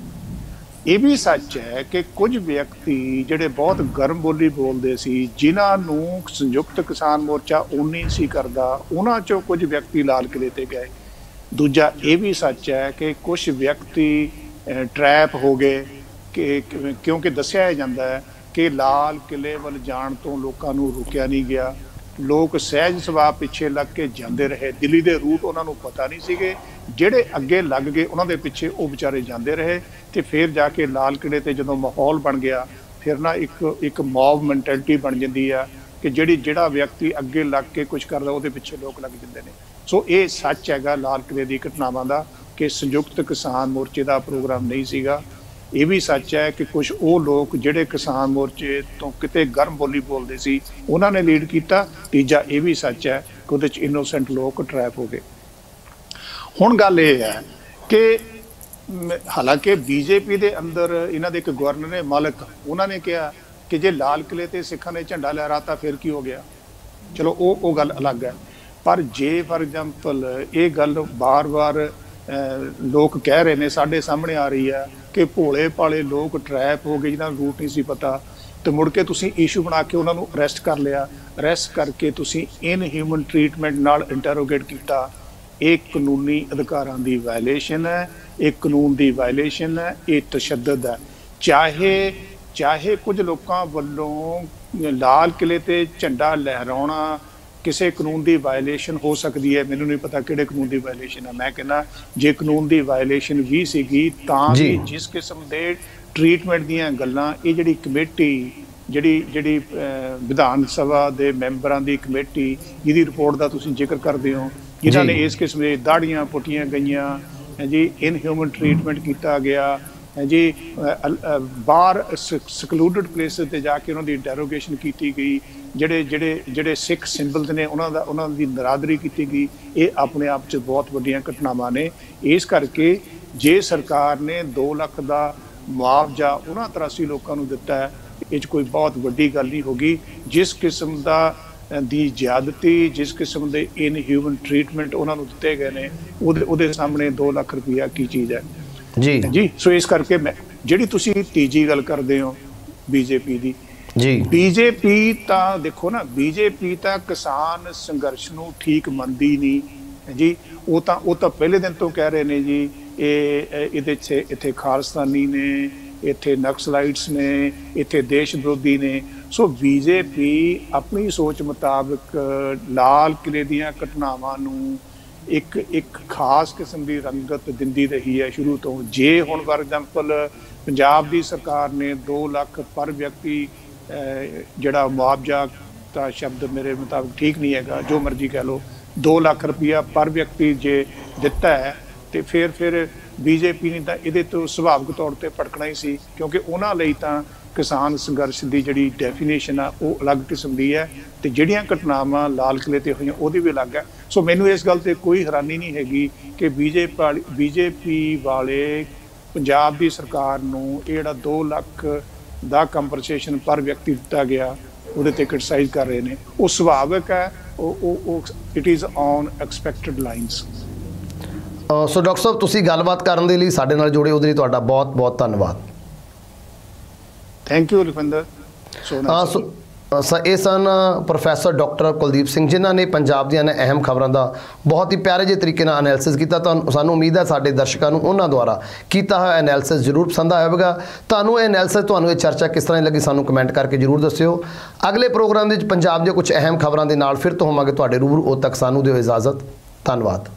ਇਹ ਵੀ ਸੱਚ ਹੈ ਕਿ ਕੁਝ ਵਿਅਕਤੀ ਜਿਹੜੇ ਬਹੁਤ ਗਰਮ ਬੋਲੀ ਬੋਲਦੇ ਸੀ, ਜਿਨ੍ਹਾਂ ਨੂੰ ਸੰਯੁਕਤ ਕਿਸਾਨ ਮੋਰਚਾ ਉਨੀ ਸੀ ਕਰਦਾ, ਉਹਨਾਂ ਚੋਂ ਕੁਝ ਵਿਅਕਤੀ ਲਾਲ ਕਿਲੇ ਤੇ ਗਏ। ਦੂਜਾ ਇਹ ਵੀ ਸੱਚ ਹੈ ਕਿ ਕੁਝ ਵਿਅਕਤੀ ਟਰੈਪ ਹੋ ਗਏ ਕਿ ਕਿਉਂਕਿ ਦੱਸਿਆ ਜਾਂਦਾ ਹੈ ਕਿ ਲਾਲ ਕਿਲੇ ਵੱਲ ਜਾਣ ਤੋਂ ਲੋਕਾਂ ਨੂੰ ਰੋਕਿਆ ਨਹੀਂ ਗਿਆ। ਲੋਕ ਸਹਿਜ ਸੁਭਾਅ ਪਿੱਛੇ ਲੱਗ ਕੇ ਜਾਂਦੇ ਰਹੇ। ਦਿੱਲੀ ਦੇ ਰੂਟ ਉਹਨਾਂ ਨੂੰ ਪਤਾ ਨਹੀਂ ਸੀਗੇ, ਜਿਹੜੇ ਅੱਗੇ ਲੱਗ ਗਏ ਉਹਨਾਂ ਦੇ ਪਿੱਛੇ ਉਹ ਵਿਚਾਰੇ ਜਾਂਦੇ ਰਹੇ। ਤੇ ਫਿਰ ਜਾ ਕੇ ਲਾਲ ਕਿਲੇ ਤੇ ਜਦੋਂ ਮਾਹੌਲ ਬਣ ਗਿਆ, ਫਿਰ ਨਾ ਇੱਕ ਮੌਬ ਮੈਂਟੈਲਿਟੀ ਬਣ ਜਾਂਦੀ ਆ ਕਿ ਜਿਹੜਾ ਵਿਅਕਤੀ ਅੱਗੇ ਲੱਗ ਕੇ ਕੁਝ ਕਰਦਾ ਉਹਦੇ ਪਿੱਛੇ ਲੋਕ ਲੱਗ ਜਾਂਦੇ ਨੇ। ਸੋ ਇਹ ਸੱਚ ਹੈਗਾ ਲਾਲ ਕਿਲੇ ਦੀ ਘਟਨਾਵਾਂ ਦਾ ਕਿ ਸੰਯੁਕਤ ਕਿਸਾਨ ਮੋਰਚੇ ਦਾ ਪ੍ਰੋਗਰਾਮ ਨਹੀਂ ਸੀਗਾ। ਇਹ ਵੀ ਸੱਚ ਹੈ ਕਿ ਕੁਝ ਉਹ ਲੋਕ ਜਿਹੜੇ ਕਿਸਾਨ ਮੋਰਚੇ ਤੋਂ ਕਿਤੇ ਗਰਮ ਬੋਲੀ ਬੋਲਦੇ ਸੀ ਉਹਨਾਂ ਨੇ ਲੀਡ ਕੀਤਾ। ਤੀਜਾ ਇਹ ਵੀ ਸੱਚ ਹੈ ਕਿ ਉਹਦੇ 'ਚ ਇਨੋਸੈਂਟ ਲੋਕ ਟਰੈਪ ਹੋ ਗਏ। ਹੁਣ ਗੱਲ ਇਹ ਹੈ ਕਿ ਹਾਲਾਂਕਿ ਬੀਜੇਪੀ ਦੇ ਅੰਦਰ ਇਹਨਾਂ ਦੇ ਇੱਕ ਗਵਰਨਰ ਨੇ ਮਲਿਕ, ਉਹਨਾਂ ਨੇ ਕਿਹਾ ਕਿ ਜੇ ਲਾਲ ਕਿਲੇ ਤੇ ਸਿੱਖਾਂ ਨੇ ਝੰਡਾ ਲਹਿਰਾਤਾ ਫਿਰ ਕੀ ਹੋ ਗਿਆ। ਚਲੋ ਉਹ ਗੱਲ ਅਲੱਗ ਹੈ, ਪਰ ਜੇ ਫਾਰ ਐਗਜ਼ਾਮਪਲ ਇਹ ਗੱਲ ਬਾਰ-ਬਾਰ ਲੋਕ ਕਹਿ ਰਹੇ ਨੇ, ਸਾਡੇ ਸਾਹਮਣੇ ਆ ਰਹੀ ਹੈ ਕਿ ਭੋਲੇ ਭਾਲੇ ਲੋਕ ਟਰੈਪ ਹੋ ਗਏ ਜਿਹਨਾਂ ਨੂੰ ਰੂਟ ਨਹੀਂ ਸੀ ਪਤਾ, ਤੇ ਮੁੜ ਕੇ ਤੁਸੀਂ ਇਸ਼ੂ ਬਣਾ ਕੇ ਉਹਨਾਂ ਨੂੰ ਅਰੈਸਟ ਕਰ ਲਿਆ। ਅਰੈਸਟ ਕਰਕੇ ਤੁਸੀਂ ਇਨਹਿਊਮਨ ਟਰੀਟਮੈਂਟ ਨਾਲ ਇੰਟਰੋਗੇਟ ਕੀਤਾ। ਇਹ ਕਾਨੂੰਨੀ ਅਧਿਕਾਰਾਂ ਦੀ ਵਾਇਲੇਸ਼ਨ ਹੈ, ਇਹ ਕਾਨੂੰਨ ਦੀ ਵਾਇਲੇਸ਼ਨ ਹੈ, ਇਹ ਤਸ਼ੱਦਦ ਹੈ। ਚਾਹੇ ਕੁਝ ਲੋਕਾਂ ਵੱਲੋਂ ਲਾਲ ਕਿਲੇ ਤੇ ਝੰਡਾ ਲਹਿਰਾਉਣਾ ਕਿਸੇ ਕਾਨੂੰਨ ਦੀ ਵਾਇਲੇਸ਼ਨ ਹੋ ਸਕਦੀ ਹੈ, ਮੈਨੂੰ ਨਹੀਂ ਪਤਾ ਕਿਹੜੇ ਕਾਨੂੰਨ ਦੀ ਵਾਇਲੇਸ਼ਨ ਹੈ। ਮੈਂ ਕਹਿੰਦਾ ਜੇ ਕਾਨੂੰਨ ਦੀ ਵਾਇਲੇਸ਼ਨ ਵੀ ਸੀਗੀ ਤਾਂ ਵੀ ਜਿਸ ਕਿਸਮ ਦੇ ਟਰੀਟਮੈਂਟ ਦੀਆਂ ਗੱਲਾਂ ਇਹ ਜਿਹੜੀ ਕਮੇਟੀ ਜਿਹੜੀ ਵਿਧਾਨ ਸਭਾ ਦੇ ਮੈਂਬਰਾਂ ਦੀ ਕਮੇਟੀ ਜਿਹਦੀ ਰਿਪੋਰਟ ਦਾ ਤੁਸੀਂ ਜ਼ਿਕਰ ਕਰਦੇ ਹੋ, ਜਿਨ੍ਹਾਂ ਨੇ ਇਸ ਕਿਸਮ ਦੇ ਦਾੜੀਆਂ ਪੁੱਟੀਆਂ ਗਈਆਂ ਜੀ, ਇਨਹਿਊਮਨ ਟਰੀਟਮੈਂਟ ਕੀਤਾ ਗਿਆ ਜੀ, ਬਾਹਰ ਸੈਕਲੂਡਡ ਪਲੇਸਿਸ ਤੇ ਜਾ ਕੇ ਉਹਨਾਂ ਦੀ ਇੰਟਰੋਗੇਸ਼ਨ ਕੀਤੀ ਗਈ, ਜਿਹੜੇ ਸਿੱਖ ਸਿੰਬਲਸ ਨੇ ਉਹਨਾਂ ਦੀ ਨਰਾਦਰੀ ਕੀਤੀ ਗਈ, ਇਹ ਆਪਣੇ ਆਪ 'ਚ ਬਹੁਤ ਵੱਡੀਆਂ ਘਟਨਾਵਾਂ ਨੇ। ਇਸ ਕਰਕੇ ਜੇ ਸਰਕਾਰ ਨੇ 2 ਲੱਖ ਦਾ ਮੁਆਵਜ਼ਾ ਉਹਨਾਂ 83 ਲੋਕਾਂ ਨੂੰ ਦਿੱਤਾ ਹੈ, ਇਹ 'ਚ ਕੋਈ ਬਹੁਤ ਵੱਡੀ ਗੱਲ ਨਹੀਂ ਹੋਗੀ। ਜਿਸ ਕਿਸਮ ਦੀ ਜ਼ਿਆਦਤੀ, ਜਿਸ ਕਿਸਮ ਦੇ ਇਨਹਿਊਮਨ ਟਰੀਟਮੈਂਟ ਉਹਨਾਂ ਨੂੰ ਦਿੱਤੇ ਗਏ ਨੇ, ਉਹਦੇ ਸਾਹਮਣੇ 2 ਲੱਖ ਰੁਪਈਆ ਕੀ ਚੀਜ਼ ਹੈ ਜੀ। ਸੋ ਇਸ ਕਰਕੇ ਮੈਂ ਜਿਹੜੀ ਤੁਸੀਂ ਤੀਜੀ ਗੱਲ ਕਰਦੇ ਹੋ ਬੀਜੇਪੀ ਦੀ ਜੀ, ਬੀਜੇਪੀ ਤਾਂ ਦੇਖੋ ਨਾ, ਬੀਜੇਪੀ ਤਾਂ ਕਿਸਾਨ ਸੰਘਰਸ਼ ਨੂੰ ਠੀਕ ਮੰਨਦੀ ਨਹੀਂ ਜੀ। ਉਹ ਤਾਂ ਪਹਿਲੇ ਦਿਨ ਤੋਂ ਕਹਿ ਰਹੇ ਨੇ ਜੀ ਇਹਦੇ 'ਚ ਇੱਥੇ ਖਾਲਿਸਤਾਨੀ ਨੇ, ਇੱਥੇ ਨਕਸਲਾਈਟਸ ਨੇ, ਇੱਥੇ ਦੇਸ਼ ਵਿਰੋਧੀ ਨੇ। ਸੋ ਬੀਜੇਪੀ ਆਪਣੀ ਸੋਚ ਮੁਤਾਬਕ ਲਾਲ ਕਿਲੇ ਦੀਆਂ ਘਟਨਾਵਾਂ ਨੂੰ ਇੱਕ ਖਾਸ ਕਿਸਮ ਦੀ ਰੰਗਤ ਦਿੰਦੀ ਰਹੀ ਹੈ ਸ਼ੁਰੂ ਤੋਂ। ਜੇ ਹੁਣ ਫਾਰ ਐਗਜ਼ਾਮਪਲ ਪੰਜਾਬ ਦੀ ਸਰਕਾਰ ਨੇ 2 ਲੱਖ ਪਰ ਵਿਅਕਤੀ ਜਿਹੜਾ ਮੁਆਵਜ਼ਾ ਦਾ ਸ਼ਬਦ ਮੇਰੇ ਮੁਤਾਬਕ ਠੀਕ ਨਹੀਂ ਹੈਗਾ, ਜੋ ਮਰਜ਼ੀ ਕਹਿ ਲਓ, 2 ਲੱਖ ਰੁਪਈਆ ਪਰ ਵਿਅਕਤੀ ਜੇ ਦਿੱਤਾ ਹੈ ਤੇ ਫਿਰ ਬੀਜੇਪੀ ਨੇ ਤਾਂ ਇਹਦੇ ਤੋਂ ਸੁਭਾਵਿਕ ਤੌਰ ਤੇ ਭੜਕਣਾ ਹੀ ਸੀ, ਕਿਉਂਕਿ ਉਹਨਾਂ ਲਈ ਤਾਂ ਕਿਸਾਨ ਸੰਘਰਸ਼ ਦੀ ਜਿਹੜੀ ਡੈਫੀਨੇਸ਼ਨ ਆ ਉਹ ਅਲੱਗ ਕਿਸਮ ਦੀ ਹੈ ਤੇ ਜਿਹੜੀਆਂ ਘਟਨਾਵਾਂ ਲਾਲ ਕਿਲੇ ਤੇ ਹੋਈਆਂ ਉਹਦੀ ਵੀ ਅਲੱਗ ਹੈ। ਸੋ ਮੈਨੂੰ ਇਸ ਗੱਲ ਤੇ ਕੋਈ ਹੈਰਾਨੀ ਨਹੀਂ ਹੈਗੀ ਕਿ ਬੀਜੇਪੀ ਵਾਲੇ ਪੰਜਾਬ ਦੀ ਸਰਕਾਰ ਨੂੰ ਇਹ ਜਿਹੜਾ 2 ਲੱਖ ਦਾ ਕੰਪਨਸੇਸ਼ਨ ਪਰ ਵਿਅਕਤੀ ਦਿੱਤਾ ਗਿਆ ਉਹਦੇ ਤੇ ਕ੍ਰਿਟਿਸਾਈਜ਼ ਕਰ ਰਹੇ ਨੇ। ਉਹ ਸੁਭਾਵਿਕ ਹੈ, ਉਹ it is on expected lines. So doctor ਸਾਹਿਬ, ਤੁਸੀਂ ਗੱਲਬਾਤ ਕਰਨ ਦੇ ਲਈ ਸਾਡੇ ਨਾਲ ਜੁੜੇ ਉਹਦੇ ਲਈ ਤੁਹਾਡਾ ਬਹੁਤ ਬਹੁਤ ਧੰਨਵਾਦ। Thank you Ravinder. ਇਹ ਸਨ ਪ੍ਰੋਫੈਸਰ ਡਾਕਟਰ ਕੁਲਦੀਪ ਸਿੰਘ, ਜਿਨ੍ਹਾਂ ਨੇ ਪੰਜਾਬ ਦੀਆਂ ਅਹਿਮ ਖਬਰਾਂ ਦਾ ਬਹੁਤ ਹੀ ਪਿਆਰੇ ਜਿਹੇ ਤਰੀਕੇ ਨਾਲ ਐਨਾਲਿਸਿਸ ਕੀਤਾ। ਸਾਨੂੰ ਉਮੀਦ ਹੈ ਸਾਡੇ ਦਰਸ਼ਕਾਂ ਨੂੰ ਉਹਨਾਂ ਦੁਆਰਾ ਕੀਤਾ ਹੋਇਆ ਐਨਾਲਿਸਿਸ ਜ਼ਰੂਰ ਪਸੰਦ ਆਇਆ ਹੋਵੇਗਾ। ਤੁਹਾਨੂੰ ਇਹ ਐਨਾਲਿਸਿਸ, ਤੁਹਾਨੂੰ ਇਹ ਚਰਚਾ ਕਿਸ ਤਰ੍ਹਾਂ ਲੱਗੀ, ਸਾਨੂੰ ਕਮੈਂਟ ਕਰਕੇ ਜ਼ਰੂਰ ਦੱਸਿਓ। ਅਗਲੇ ਪ੍ਰੋਗਰਾਮ ਦੇ ਵਿੱਚ ਪੰਜਾਬ ਦੀਆਂ ਕੁਝ ਅਹਿਮ ਖਬਰਾਂ ਦੇ ਨਾਲ ਫਿਰ ਤੋਂ ਹੋਵਾਂਗੇ ਤੁਹਾਡੇ ਰੂਬਰੂ। ਉਦੋਂ ਤੱਕ ਸਾਨੂੰ ਦਿਓ ਇਜਾਜ਼ਤ। ਧੰਨਵਾਦ।